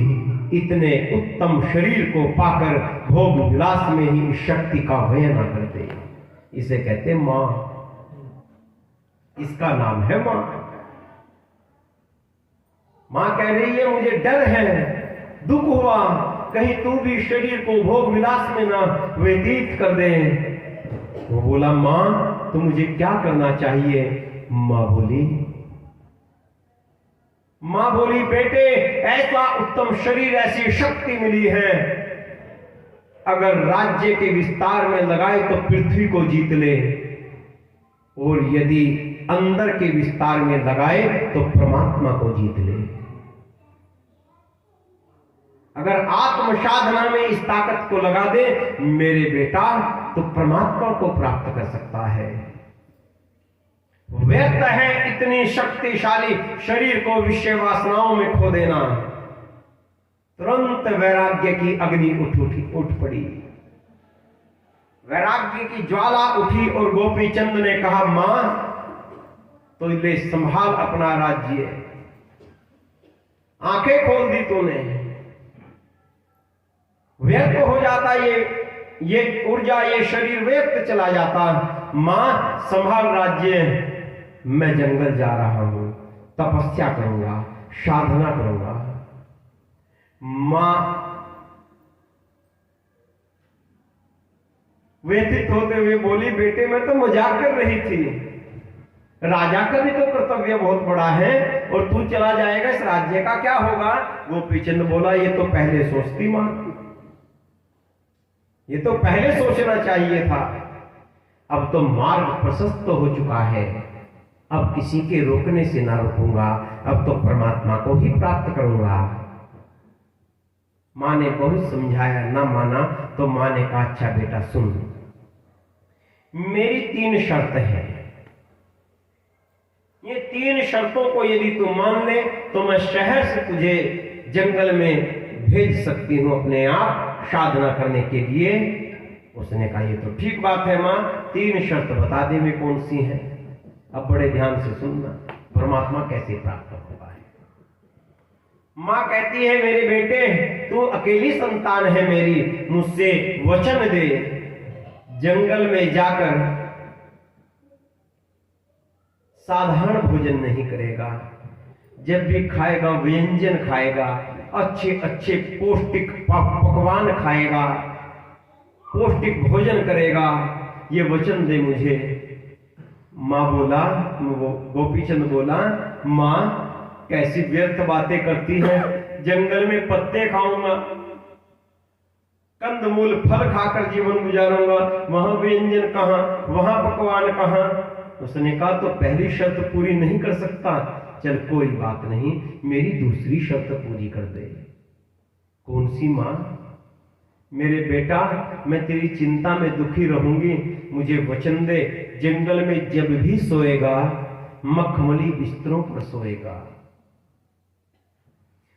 इतने उत्तम शरीर को पाकर भोग विलास में ही इस शक्ति का व्यय न कर दे। इसे कहते मां, इसका नाम है मां। मां कह रही है, मुझे डर है, दुख हुआ, कहीं तू भी शरीर को भोग विलास में ना व्यतीत कर दे। वो बोला, मां, तो मुझे क्या करना चाहिए? मां बोली, बेटे, ऐसा उत्तम शरीर, ऐसी शक्ति मिली है, अगर राज्य के विस्तार में लगाए तो पृथ्वी को जीत ले, और यदि अंदर के विस्तार में लगाए तो परमात्मा को जीत ले। अगर आत्म साधना में इस ताकत को लगा दे मेरे बेटा, तो परमात्मा को प्राप्त कर सकता है। व्यर्थ है इतनी शक्तिशाली शरीर को विषय वासनाओं में खो देना। तुरंत वैराग्य की अग्नि उठ पड़ी, वैराग्य की ज्वाला उठी और गोपीचंद ने कहा, मां, तो ले संभाल अपना राज्य। आंखें खोल दी तूने, व्यर्थ हो जाता ये ऊर्जा, ये शरीर व्यर्थ चला जाता। मां, संभाल राज्य। मैं जंगल जा रहा हूं, तपस्या करूंगा, साधना करूंगा। मां व्यथित होते हुए बोली, बेटे, मैं तो मजाक कर रही थी, राजा का भी तो कर्तव्य बहुत बड़ा है, और तू चला जाएगा, इस राज्य का क्या होगा? गोपीचंद बोला, ये तो पहले सोचती मां, ये तो पहले सोचना चाहिए था। अब तो मार्ग प्रशस्त हो चुका है, अब किसी के रोकने से ना रुकूंगा, अब तो परमात्मा को ही प्राप्त करूंगा। मां ने बहुत समझाया, ना माना, तो मां ने कहा, अच्छा बेटा सुन, मेरी 3 शर्त है, ये 3 शर्तों को यदि तू मान ले तो मैं शहर से तुझे जंगल में भेज सकती हूं अपने आप साधना करने के लिए। उसने कहा, ये तो ठीक बात है मां, 3 शर्त बता दे वे कौन सी हैं। अब बड़े ध्यान से सुनना, परमात्मा कैसे प्राप्त होता है। मां कहती है, मेरे बेटे, तू अकेली संतान है मेरी, मुझसे वचन दे, जंगल में जाकर साधारण भोजन नहीं करेगा, जब भी खाएगा व्यंजन खाएगा, अच्छे अच्छे पौष्टिक पकवान खाएगा, पौष्टिक भोजन करेगा। ये वचन दे मुझे। माँ बोला, गोपीचंद बोला, माँ कैसी व्यर्थ बातें करती है, जंगल में पत्ते खाऊंगा, कंदमूल फल खाकर जीवन गुजारूंगा, वहां व्यंजन कहां, वहां पकवान कहां। उसने कहा तो पहली शर्त पूरी नहीं कर सकता, चल कोई बात नहीं, मेरी दूसरी शर्त पूरी कर दे। कौन सी मां? मेरे बेटा, मैं तेरी चिंता में दुखी रहूंगी, मुझे वचन दे, जंगल में जब भी सोएगा मखमली बिस्तरों पर सोएगा,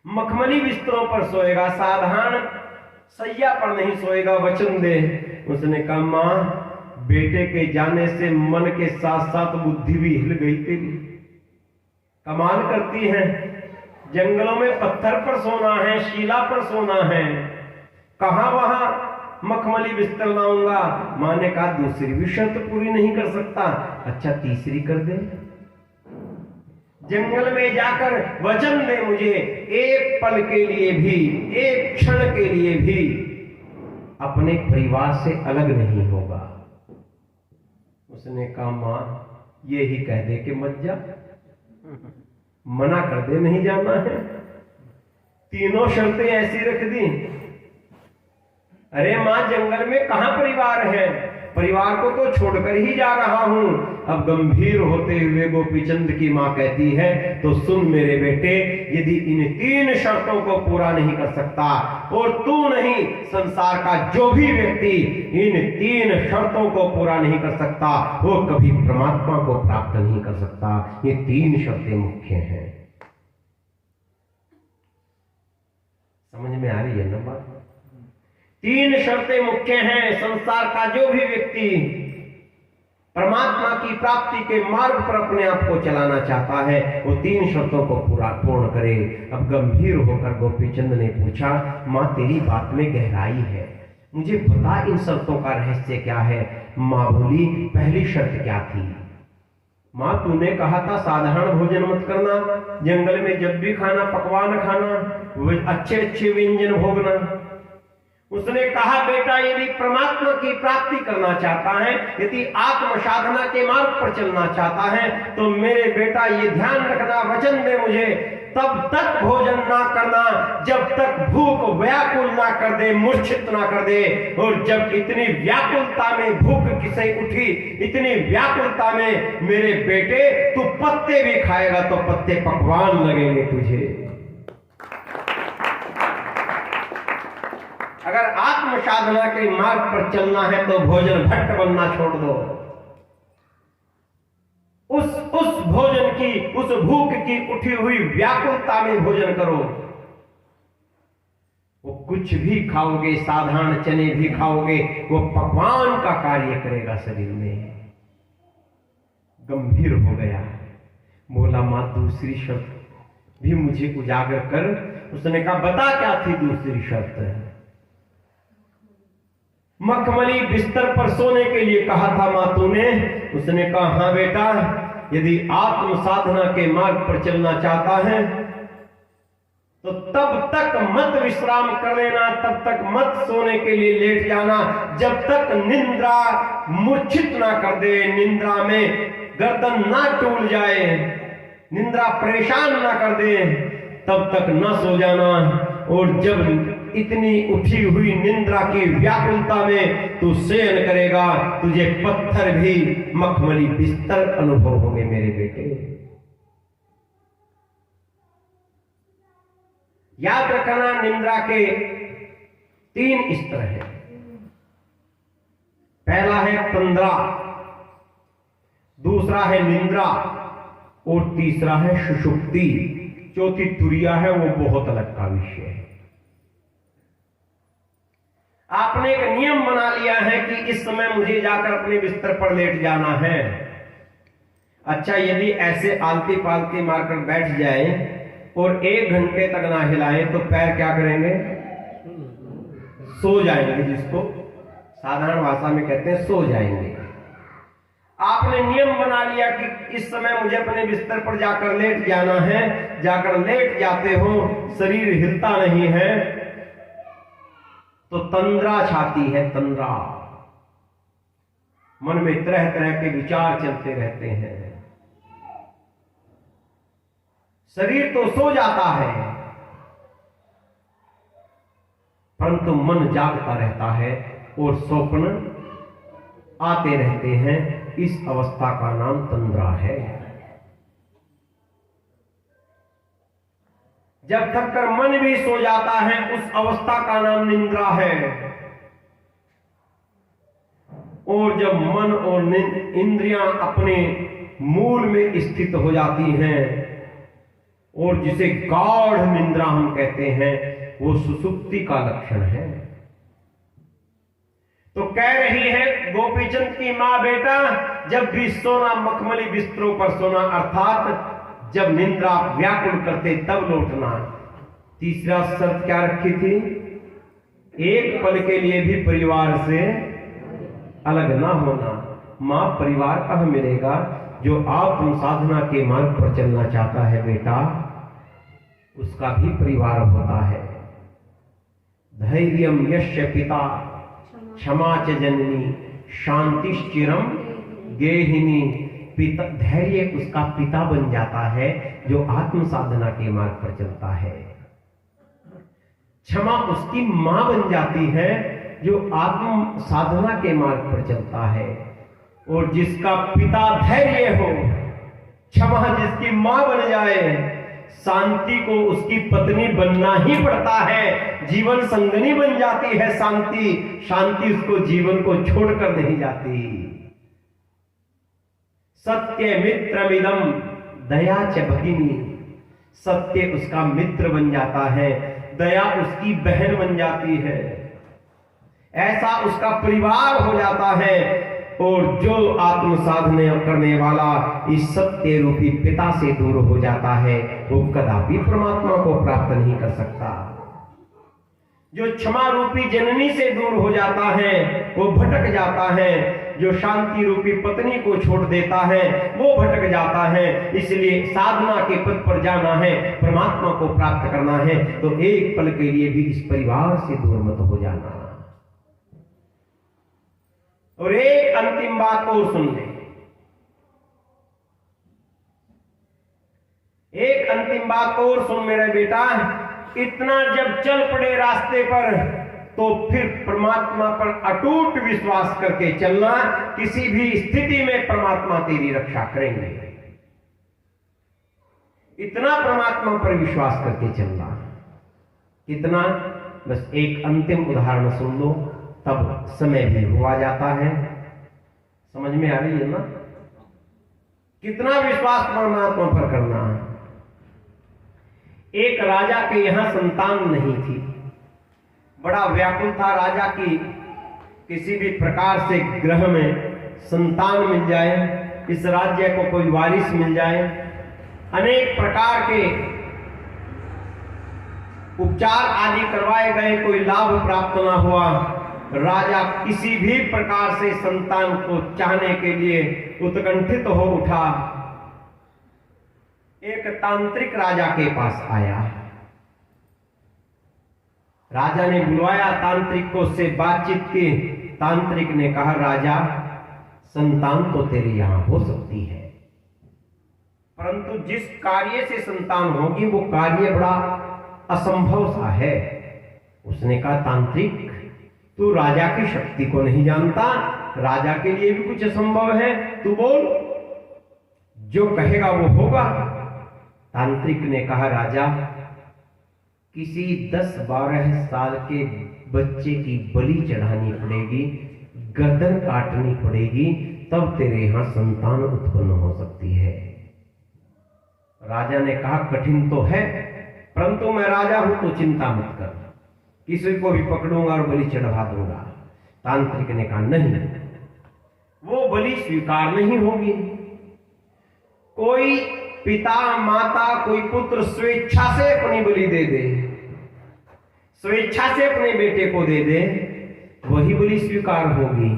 मखमली बिस्तरों पर सोएगा, साधारण सैया पर नहीं सोएगा, वचन दे। उसने कहा मां, बेटे के जाने से मन के साथ साथ बुद्धि भी हिल गई तेरी। कमाल करती है, जंगलों में पत्थर पर सोना है, शीला पर सोना है, कहां वहां मखमली बिस्तर लाऊंगा। मां ने कहा दूसरी भी शर्त पूरी नहीं कर सकता, अच्छा तीसरी कर दे। जंगल में जाकर वचन दे मुझे, एक पल के लिए भी, एक क्षण के लिए भी अपने परिवार से अलग नहीं होगा। उसने कहा मां, ये ही कह दे कि मत जा, मना कर दे नहीं जाना है। तीनों शर्तें ऐसी रख दी। अरे मां, जंगल में कहां परिवार है, परिवार को तो छोड़कर ही जा रहा हूं। अब गंभीर होते हुए गोपीचंद की मां कहती है, तो सुन मेरे बेटे, यदि इन तीन शर्तों को पूरा नहीं कर सकता, और तू नहीं, संसार का जो भी व्यक्ति इन तीन शर्तों को पूरा नहीं कर सकता, वो कभी परमात्मा को प्राप्त नहीं कर सकता। ये तीन शर्तें मुख्य हैं। समझ में आ रही है ना बात? तीन शर्तें मुख्य हैं। संसार का जो भी व्यक्ति परमात्मा की प्राप्ति के मार्ग पर अपने आप को चलाना चाहता है, वो तीन शर्तों को पूर्ण करे। अब गंभीर होकर गोपीचंद ने पूछा, मां तेरी बात में गहराई है, मुझे बता इन शर्तों का रहस्य क्या है। मां बोली, पहली शर्त क्या थी? मां तूने कहा था साधारण भोजन मत करना, जंगल में जब भी खाना पकवान खाना, अच्छे अच्छे व्यंजन भोगना। उसने कहा बेटा, यदि परमात्मा की प्राप्ति करना चाहता है, यदि आत्म साधना के मार्ग पर चलना चाहता है, तो मेरे बेटा ये ध्यान रखना, वचन दे मुझे, तब तक भोजन ना करना जब तक भूख व्याकुल ना कर दे, मूर्छित ना कर दे। और जब इतनी व्याकुलता में भूख किसे उठी, इतनी व्याकुलता में मेरे बेटे तू पत्ते भी खाएगा तो पत्ते पकवान लगेंगे तुझे। अगर आत्म साधना के मार्ग पर चलना है तो भोजन भट्ट बनना छोड़ दो। उस भोजन की, उस भूख की उठी हुई व्याकुलता में भोजन करो। वो कुछ भी खाओगे, साधारण चने भी खाओगे, वो पकवान का कार्य करेगा शरीर में। गंभीर हो गया, बोला मां दूसरी शर्त भी मुझे उजागर कर। उसने कहा बता क्या थी दूसरी शर्त? मखमली बिस्तर पर सोने के लिए कहा था मां तूने। उसने कहा हाँ बेटा, यदि आत्म साधना के मार्ग पर चलना चाहता है तो तब तक मत विश्राम कर लेना, तब तक मत सोने के लिए लेट जाना जब तक निंद्रा मूर्छित ना कर दे, निंद्रा में गर्दन ना टूट जाए, निंद्रा परेशान ना कर दे, तब तक न सो जाना। और जब इतनी उठी हुई निंद्रा की व्याकुलता में तू शयन करेगा, तुझे पत्थर भी मखमली बिस्तर अनुभव होंगे मेरे बेटे। याद रखना, निंद्रा के तीन स्तर हैं। पहला है तंद्रा, दूसरा है निंद्रा और तीसरा है सुषुप्ति। चौथी तुरिया है, वो बहुत अलग का विषय है। आपने एक नियम बना लिया है कि इस समय मुझे जाकर अपने बिस्तर पर लेट जाना है। अच्छा, यदि ऐसे आलती पालती मारकर बैठ जाए और 1 घंटे तक ना हिलाएं तो पैर क्या करेंगे? सो जाएंगे, जिसको साधारण भाषा में कहते हैं सो जाएंगे। आपने नियम बना लिया कि इस समय मुझे अपने बिस्तर पर जाकर लेट जाना है, जाकर लेट जाते हो, शरीर हिलता नहीं है तो तंद्रा छाती है, तंद्रा। मन में तरह तरह के विचार चलते रहते हैं। शरीर तो सो जाता है परंतु मन जागता रहता है और स्वप्न आते रहते हैं। इस अवस्था का नाम तंद्रा है। जब तक कर मन भी सो जाता है उस अवस्था का नाम निंद्रा है। और जब मन और इंद्रियां अपने मूल में स्थित हो जाती हैं और जिसे गाढ़ निंद्रा हम कहते हैं, वो सुसुप्ति का लक्षण है। तो कह रही है गोपीचंद की मां, बेटा जब भी सोना मखमली बिस्तरों पर सोना, अर्थात जब निंद्रा व्याकुल करते तब लौटना। तीसरा शर्त क्या रखी थी? एक पल के लिए भी परिवार से अलग ना होना। मां, परिवार कहां मिलेगा? जो आत्म साधना के मार्ग पर चलना चाहता है बेटा, उसका भी परिवार होता है। धैर्यम यस्य पिता क्षमा च जननी शांतिश्चिरम गेहिनी। पिता, धैर्य उसका पिता बन जाता है जो आत्म साधना के मार्ग पर चलता है। क्षमा उसकी मां बन जाती है जो आत्म साधना के मार्ग पर चलता है। और जिसका पिता धैर्य हो, क्षमा जिसकी मां बन जाए, शांति को उसकी पत्नी बनना ही पड़ता है। जीवन संगनी बन जाती है शांति। शांति उसको जीवन को छोड़कर नहीं जाती। सत्य मित्रमिदम दया च भगिनी। सत्य उसका मित्र बन जाता है, दया उसकी बहन बन जाती है। ऐसा उसका परिवार हो जाता है। और जो आत्म साधना करने वाला इस सत्य रूपी पिता से दूर हो जाता है, वो कदापि परमात्मा को प्राप्त नहीं कर सकता। जो क्षमा रूपी जननी से दूर हो जाता है वो भटक जाता है। जो शांति रूपी पत्नी को छोड़ देता है वो भटक जाता है। इसलिए साधना के पथ पर जाना है, परमात्मा को प्राप्त करना है, तो एक पल के लिए भी इस परिवार से दूर मत हो जाना। और एक अंतिम बात और सुन ले। एक अंतिम बात और सुन मेरे बेटा। इतना जब चल पड़े रास्ते पर तो फिर परमात्मा पर अटूट विश्वास करके चलना। किसी भी स्थिति में परमात्मा तेरी रक्षा करेंगे। इतना परमात्मा पर विश्वास करके चलना। कितना? बस एक अंतिम उदाहरण सुन लो, तब समय भी हुआ जाता है। समझ में आ रही है ना? कितना विश्वास परमात्मा पर करना। एक राजा के यहां संतान नहीं थी। बड़ा व्याकुल था राजा की किसी भी प्रकार से ग्रह में संतान मिल जाए, इस राज्य को कोई वारिस मिल जाए। अनेक प्रकार के उपचार आदि करवाए गए, कोई लाभ प्राप्त ना हुआ। राजा किसी भी प्रकार से संतान को चाहने के लिए उत्कंठित हो उठा। एक तांत्रिक राजा के पास आया। राजा ने बुलवाया तांत्रिक को, उससे बातचीत की। तांत्रिक ने कहा, राजा संतान तो तेरे यहां हो सकती है, परंतु जिस कार्य से संतान होगी वो कार्य बड़ा असंभव सा है। उसने कहा, तांत्रिक तू राजा की शक्ति को नहीं जानता, राजा के लिए भी कुछ असंभव है, तू बोल, जो कहेगा वो होगा। तांत्रिक ने कहा, राजा किसी 10-12 साल के बच्चे की बलि चढ़ानी पड़ेगी, गर्दन काटनी पड़ेगी, तब तेरे यहां संतान उत्पन्न हो सकती है। राजा ने कहा, कठिन तो है, परंतु मैं राजा हूं तो चिंता मत कर, किसी को भी पकड़ूंगा और बलि चढ़वा दूंगा। तांत्रिक ने कहा, नहीं, वो बलि स्वीकार नहीं होगी। कोई पिता माता, कोई पुत्र स्वेच्छा से अपनी बलि दे दे, स्वेच्छा से अपने बेटे को दे दे, वही बलि स्वीकार होगी।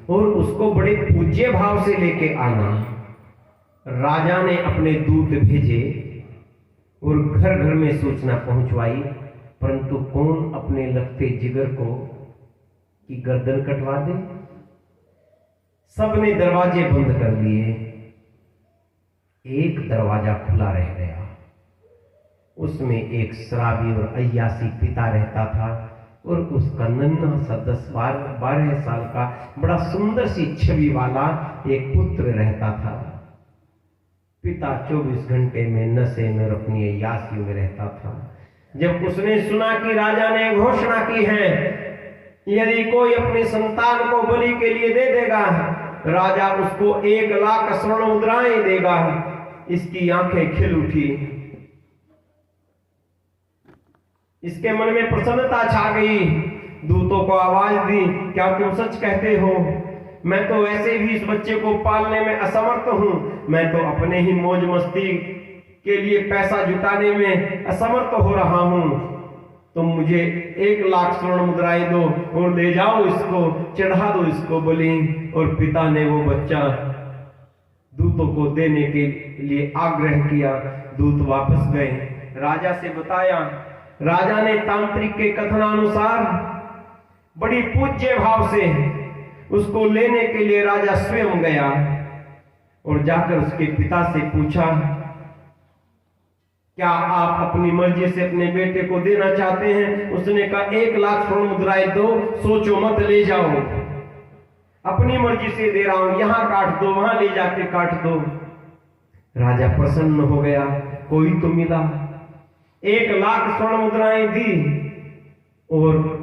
और उसको बड़े पूज्य भाव से लेके आना। राजा ने अपने दूत भेजे और घर घर में सूचना पहुंचवाई, परंतु कौन अपने लगते जिगर को कि गर्दन कटवा दे? सबने दरवाजे बंद कर दिए, एक दरवाजा खुला रह गया। उसमें एक शराबी और अय्यासी पिता रहता था और उसका नन्हा सा 10-12 साल का बड़ा सुंदर सी छवि वाला एक पुत्र रहता था। पिता 24 घंटे में नशे में और अपनी अय्यासी में रहता था। जब उसने सुना कि राजा ने घोषणा की है यदि कोई अपनी संतान को बलि के लिए दे देगा, राजा उसको 1 लाख स्वर्ण मुद्राएं देगा, इसकी आंखें खिल उठी। इसके मन में प्रसन्नता छा गई। दूतों को आवाज दी, क्या तुम सच कहते हो? मैं तो वैसे भी इस बच्चे को पालने में असमर्थ हूं। मैं तो अपने ही मौज मस्ती के लिए पैसा जुटाने में असमर्थ हो रहा हूं। तुम मुझे 1 लाख स्वर्ण मुद्राएं दो और ले जाओ, इसको चढ़ा दो, इसको बलि। और पिता ने वो बच्चा दूतों को देने के लिए आग्रह किया। दूत वापस गए, राजा से बताया। राजा ने तांत्रिक के कथनानुसार बड़ी पूज्य भाव से उसको लेने के लिए राजा स्वयं गया और जाकर उसके पिता से पूछा, क्या आप अपनी मर्जी से अपने बेटे को देना चाहते हैं? उसने कहा 1 लाख स्वर्ण मुद्राएं दो, सोचो मत, ले जाओ, अपनी मर्जी से दे रहा हूं, यहां काट दो, वहां ले जाके काट दो। राजा प्रसन्न हो गया, कोई तो मिला। 1 लाख स्वर्ण मुद्राएं दी और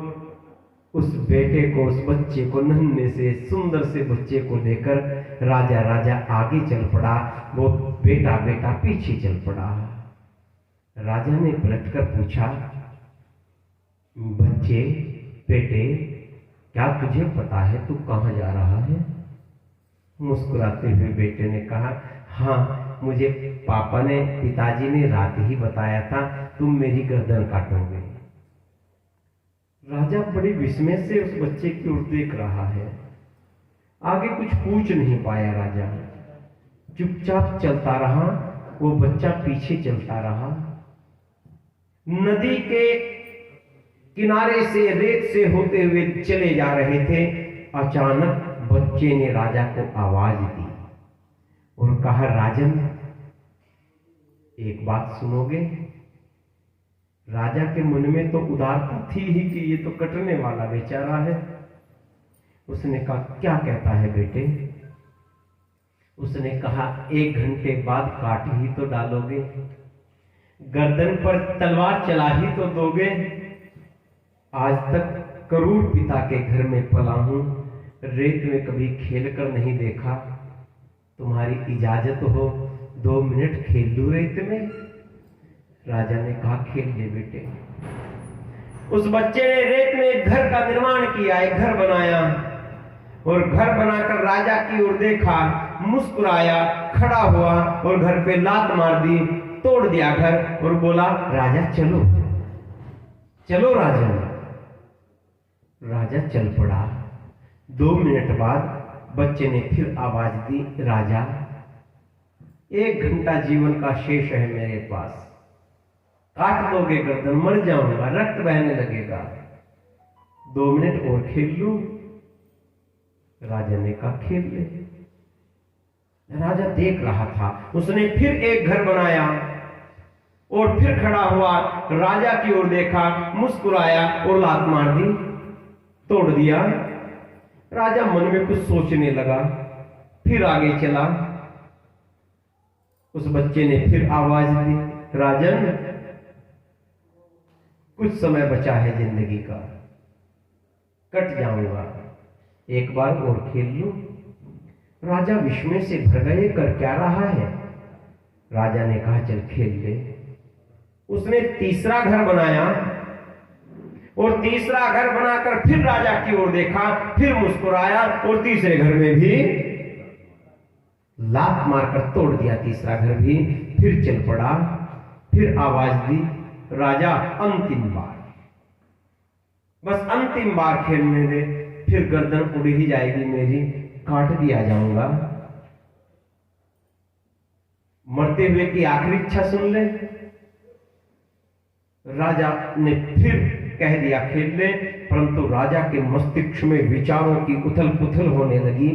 उस बेटे को, उस बच्चे को, नन्हे से सुंदर से बच्चे को लेकर राजा आगे चल पड़ा। वो बेटा पीछे चल पड़ा। राजा ने पलटकर पूछा, बच्चे, बेटे, क्या तुझे पता है तू कहां जा रहा है? मुस्कुराते हुए बेटे ने कहा, हाँ, मुझे पापा ने, पिताजी ने रात ही बताया था तुम मेरी गर्दन काटोगे। राजा बड़े विस्मय से उस बच्चे की ओर देख रहा है। आगे कुछ पूछ नहीं पाया राजा, चुपचाप चलता रहा। वो बच्चा पीछे चलता रहा। नदी के किनारे से, रेत से होते हुए चले जा रहे थे। अचानक बच्चे ने राजा को आवाज दी और कहा, राजन, एक बात सुनोगे? राजा के मन में तो उदारता थी ही कि ये तो कटने वाला बेचारा है। उसने कहा, क्या कहता है बेटे? उसने कहा, 1 घंटे बाद काट ही तो डालोगे, गर्दन पर तलवार चला ही तो दोगे। आज तक करूर पिता के घर में पला हूं, रेत में कभी खेल कर नहीं देखा। तुम्हारी इजाजत हो 2 मिनट खेल लूं रेत में? राजा ने कहा, खेल ले बेटे। उस बच्चे ने रेत में एक घर का निर्माण किया, एक घर बनाया और घर बनाकर राजा की ओर देखा, मुस्कुराया, खड़ा हुआ और घर पे लात मार दी, तोड़ दिया घर और बोला, राजा चलो चलो राजा। राजा चल पड़ा। 2 मिनट बाद बच्चे ने फिर आवाज दी, राजा, 1 घंटा जीवन का शेष है मेरे पास, काट दोगे गर्दन, मर जाऊंगा, रक्त बहने लगेगा, 2 मिनट और खेल लूं? राजा ने कहा, खेल ले। राजा देख रहा था। उसने फिर एक घर बनाया और फिर खड़ा हुआ, राजा की ओर देखा, मुस्कुराया और लात मार दी, तोड़ दिया। राजा मन में कुछ सोचने लगा, फिर आगे चला। उस बच्चे ने फिर आवाज दी, राजन, कुछ समय बचा है जिंदगी का, कट जाऊंगा, एक बार और खेल लूं? राजा विस्मय से भर गए, कर क्या रहा है? राजा ने कहा, चल खेल ले। उसने तीसरा घर बनाया और तीसरा घर बनाकर फिर राजा की ओर देखा, फिर मुस्कुराया और तीसरे घर में भी लात मारकर तोड़ दिया। तीसरा घर भी फिर चल पड़ा। फिर आवाज दी, राजा अंतिम बार, बस अंतिम बार खेलने दे, फिर गर्दन उड़ ही जाएगी मेरी, काट दिया जाऊंगा। मरते हुए की आखिरी इच्छा सुन ले। राजा ने फिर कह दिया खेल ले, परंतु राजा के मस्तिष्क में विचारों की उथल पुथल होने लगी।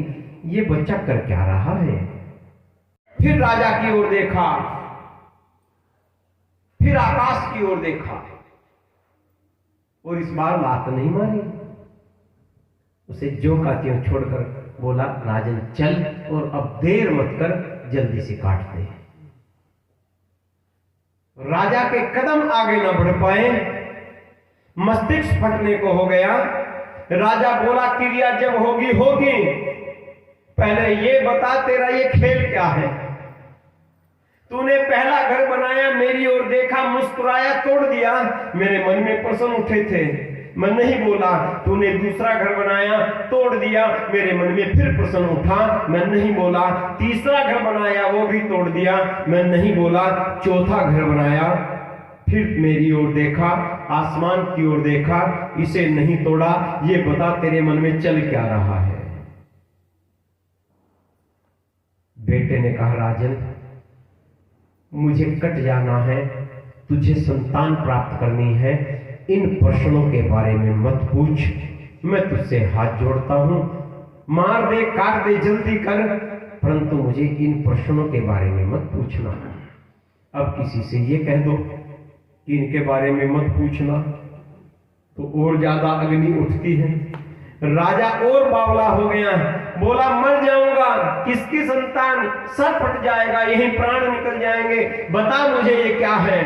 ये बच्चा कर क्या रहा है। फिर राजा की ओर देखा, फिर आकाश की ओर देखा और इस बार लात नहीं मारी। उसे जो का त्यों छोड़कर बोला, राजन चल और अब देर मत कर, जल्दी से काट दे। राजा के कदम आगे न बढ़ पाए, मस्तिष्क फटने को हो गया। राजा बोला, क्रिया जब होगी होगी, पहले ये बता तेरा ये खेल क्या है। तूने पहला घर बनाया, मेरी ओर देखा, मुस्कुराया, तोड़ दिया, मेरे मन में प्रश्न उठे थे, मैं नहीं बोला। तूने दूसरा घर बनाया, तोड़ दिया, मेरे मन में फिर प्रश्न उठा, मैं नहीं बोला। तीसरा घर बनाया, वो भी तोड़ दिया, मैं नहीं बोला। चौथा घर बनाया, फिर मेरी ओर देखा, आसमान की ओर देखा, इसे नहीं तोड़ा। ये बता तेरे मन में चल क्या रहा है। बेटे ने कहा, राजन मुझे कट जाना है, तुझे संतान प्राप्त करनी है, इन प्रश्नों के बारे में मत पूछ, मैं तुझसे हाथ जोड़ता हूं, मार दे काट दे जल्दी कर, परंतु मुझे इन प्रश्नों के बारे में मत पूछना। अब किसी से ये कह दो कि इनके बारे में मत पूछना तो और ज्यादा अग्नि उठती है। राजा और बावला हो गया, बोला मर जाऊंगा, किसकी संतान, सर फट जाएगा, यही प्राण निकल जाएंगे, बता मुझे ये क्या है।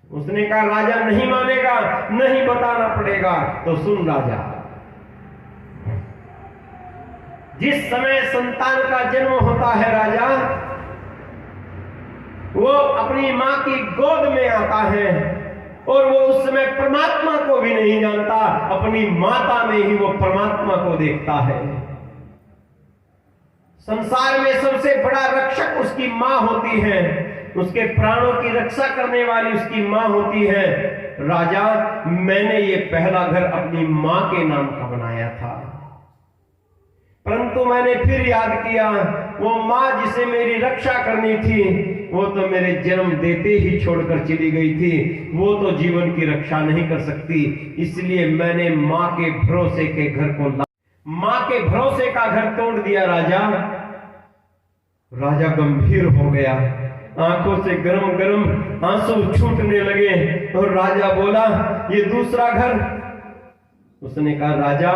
उसने कहा, राजा नहीं मानेगा, नहीं बताना पड़ेगा। तो सुन राजा, जिस समय संतान का जन्म होता है राजा, वो अपनी मां की गोद में आता है और वो उस समय परमात्मा को भी नहीं जानता, अपनी माता में ही वो परमात्मा को देखता है। संसार में सबसे बड़ा रक्षक उसकी मां होती है, उसके प्राणों की रक्षा करने वाली उसकी मां होती है। राजा, मैंने ये पहला घर अपनी मां के नाम का बनाया था, परंतु मैंने फिर याद किया, वो मां जिसे मेरी रक्षा करनी थी वो तो मेरे जन्म देते ही छोड़कर चली गई थी, वो तो जीवन की रक्षा नहीं कर सकती, इसलिए मैंने मां के भरोसे के घर को मां के भरोसे का घर तोड़ दिया। राजा गंभीर हो गया, आंखों से गरम गरम आंसू छूटने लगे और राजा बोला, ये दूसरा घर। उसने कहा, राजा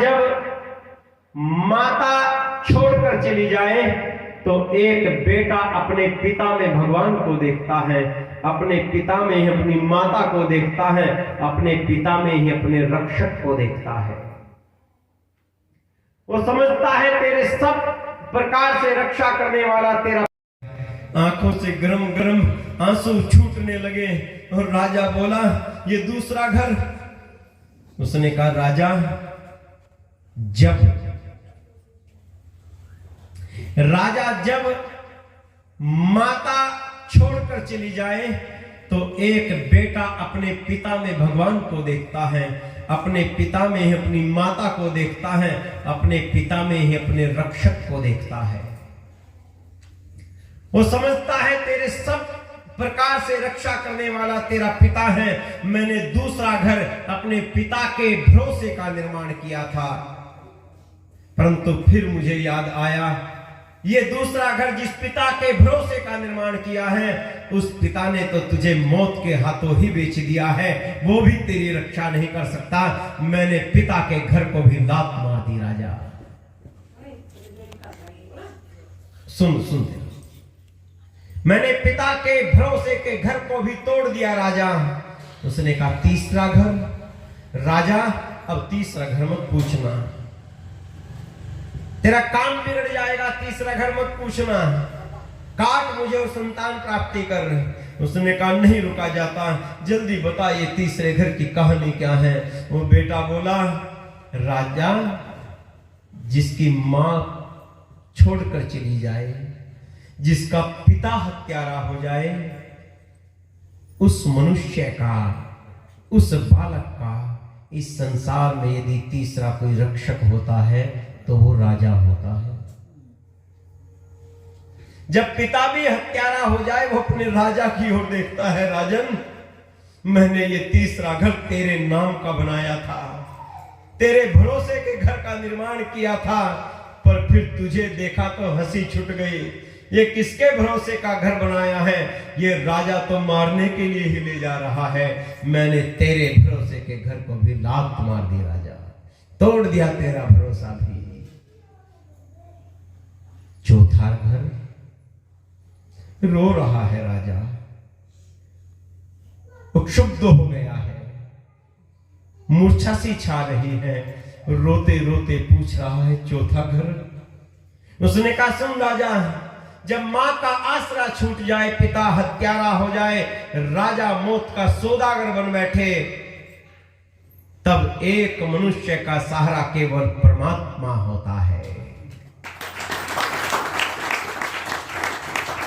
जब माता छोड़कर चली जाए तो एक बेटा अपने पिता में भगवान को देखता है, अपने पिता में ही अपनी माता को देखता है, अपने पिता में ही अपने रक्षक को देखता है। वो समझता है तेरे सब प्रकार से रक्षा करने वाला तेरा। आंखों से गरम गरम आंसू छूटने लगे और राजा बोला, ये दूसरा घर। उसने कहा, राजा जब माता छोड़कर चली जाए तो एक बेटा अपने पिता में भगवान को देखता है, अपने पिता में ही अपनी माता को देखता है, अपने पिता में ही अपने रक्षक को देखता है। वो समझता है तेरे सब प्रकार से रक्षा करने वाला तेरा पिता है। मैंने दूसरा घर अपने पिता के भरोसे का निर्माण किया था, परंतु फिर मुझे याद आया, ये दूसरा घर जिस पिता के भरोसे का निर्माण किया है, उस पिता ने तो तुझे मौत के हाथों ही बेच दिया है, वो भी तेरी रक्षा नहीं कर सकता। मैंने पिता के घर को भी लात मार दी। राजा सुन, मैंने पिता के भरोसे के घर को भी तोड़ दिया। राजा, उसने कहा, तीसरा घर। राजा, अब तीसरा घर मत पूछना, तेरा काम बिगड़ जाएगा, तीसरा घर मत पूछना, काट मुझे और संतान प्राप्ति कर। उसने कहा, नहीं रुका जाता, जल्दी बता ये तीसरे घर की कहानी क्या है। वो बेटा बोला, राजा जिसकी मां छोड़कर चली जाए, जिसका पिता हत्यारा हो जाए, उस मनुष्य का, उस बालक का इस संसार में यदि तीसरा कोई रक्षक होता है तो वो राजा होता है। जब पिता भी हत्यारा हो जाए वो अपने राजा की ओर देखता है। राजन, मैंने ये तीसरा घर तेरे नाम का बनाया था, तेरे भरोसे के घर का निर्माण किया था, पर फिर तुझे देखा तो हंसी छूट गई। ये किसके भरोसे का घर बनाया है? ये राजा तो मारने के लिए ही ले जा रहा है। मैंने तेरे भरोसे के घर को भी लात मार दी राजा, तोड़ दिया तेरा भरोसा भी। चौथा घर, रो रहा है राजा, क्षुब्ध हो गया है, मूर्छा सी छा रही है, रोते रोते पूछ रहा है चौथा घर। उसने कहा सुन राजा, जब मां का आसरा छूट जाए, पिता हत्यारा हो जाए, राजा मौत का सौदागर बन बैठे, तब एक मनुष्य का सहारा केवल परमात्मा होता है।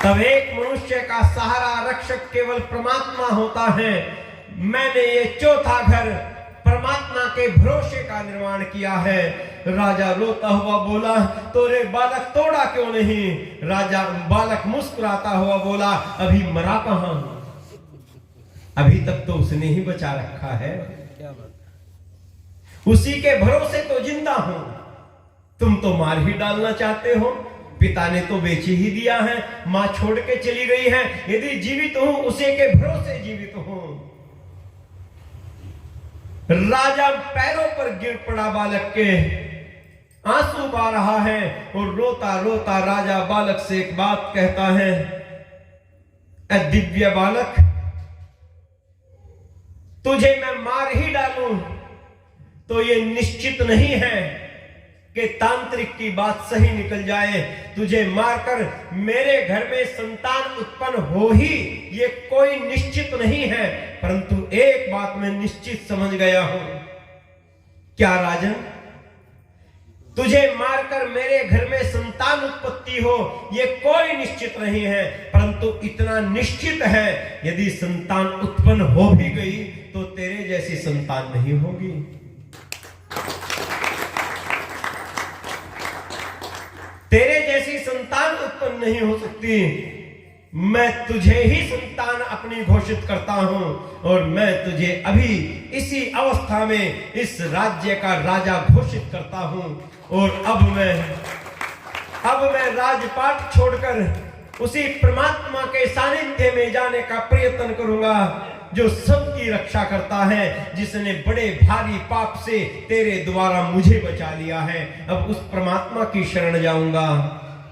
तब एक मनुष्य का सहारा रक्षक केवल परमात्मा होता है। मैंने ये चौथा घर परमात्मा के भरोसे का निर्माण किया है। राजा रोता हुआ बोला, तोरे बालक तोड़ा क्यों नहीं? राजा बालक मुस्कुराता हुआ बोला, अभी मरा कहां? अभी तक तो उसने ही बचा रखा है, उसी के भरोसे तो जिंदा हूं। तुम तो मार ही डालना चाहते हो। पिता ने तो बेच ही दिया है, मां छोड़ के चली गई है। यदि जीवित हूं, उसी के भरोसे जीवित हूं। राजा पैरों पर गिर पड़ा बालक के, आंसू बहा रहा है, और रोता रोता राजा बालक से एक बात कहता है, ऐ दिव्य बालक, तुझे मैं मार ही डालूं तो ये निश्चित नहीं है कि तांत्रिक की बात सही निकल जाए। तुझे मारकर मेरे घर में संतान उत्पन्न हो ही ये कोई निश्चित नहीं है, परंतु एक बात मैं निश्चित समझ गया हूं। क्या राजन? तुझे मारकर मेरे घर में संतान उत्पत्ति हो ये कोई निश्चित नहीं है, परंतु इतना निश्चित है, यदि संतान उत्पन्न हो भी गई तो तेरे जैसी संतान नहीं होगी। तेरे जैसी संतान उत्पन्न नहीं हो सकती। मैं तुझे ही संतान अपनी घोषित करता हूं, और मैं तुझे अभी इसी अवस्था में इस राज्य का राजा घोषित करता हूं। और अब मैं राजपाट छोड़कर उसी परमात्मा के सानिध्य में जाने का प्रयत्न करूंगा, जो सबकी रक्षा करता है, जिसने बड़े भारी पाप से तेरे द्वारा मुझे बचा लिया है। अब उस परमात्मा की शरण जाऊंगा।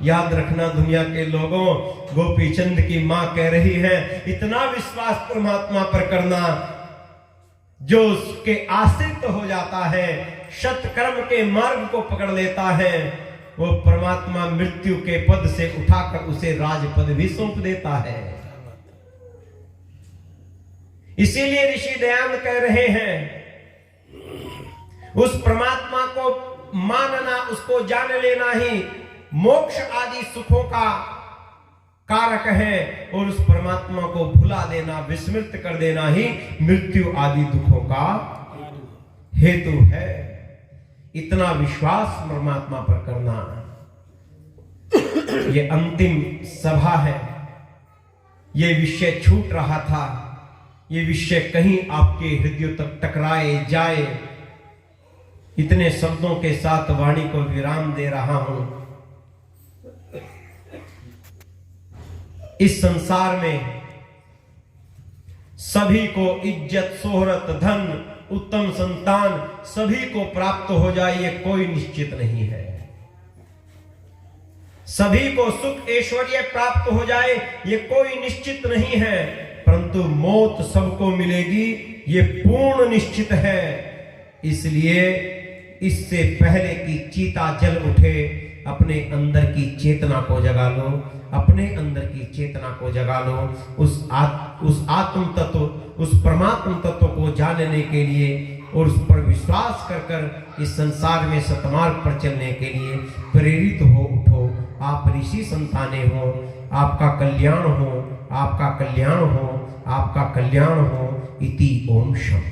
याद रखना दुनिया के लोगों, गोपी चंद की मां कह रही है, इतना विश्वास परमात्मा पर करना, जो उसके आश्रित हो जाता है, सत्कर्म के मार्ग को पकड़ लेता है, वो परमात्मा मृत्यु के पद से उठाकर उसे राजपद भी सौंप देता है। इसीलिए ऋषि दयानंद कह रहे हैं, उस परमात्मा को मानना, उसको जान लेना ही मोक्ष आदि सुखों का कारक है, और उस परमात्मा को भुला देना, विस्मृत कर देना ही मृत्यु आदि दुखों का हेतु है। इतना विश्वास परमात्मा पर करना। ये अंतिम सभा है, ये विषय छूट रहा था, ये विषय कहीं आपके हृदय तक टकराए जाए, इतने शब्दों के साथ वाणी को विराम दे रहा हूं। इस संसार में सभी को इज्जत, शोहरत, धन, उत्तम संतान सभी को प्राप्त हो जाए, ये कोई निश्चित नहीं है। सभी को सुख ऐश्वर्य प्राप्त हो जाए, ये कोई निश्चित नहीं है, परंतु मौत सबको मिलेगी, ये पूर्ण निश्चित है। इसलिए इससे पहले कि चीता जल उठे, अपने अंदर की चेतना को जगा लो, अपने अंदर की चेतना को जगा लो। उस आत्म तत्व, उस परमात्म तत्व को जानने के लिए और उस पर विश्वास कर कर इस संसार में सतमार्ग पर चलने के लिए प्रेरित हो उठो। आप ऋषि संताने हो, आपका कल्याण हो, आपका कल्याण हो, आपका कल्याण हो। इति ओम शम।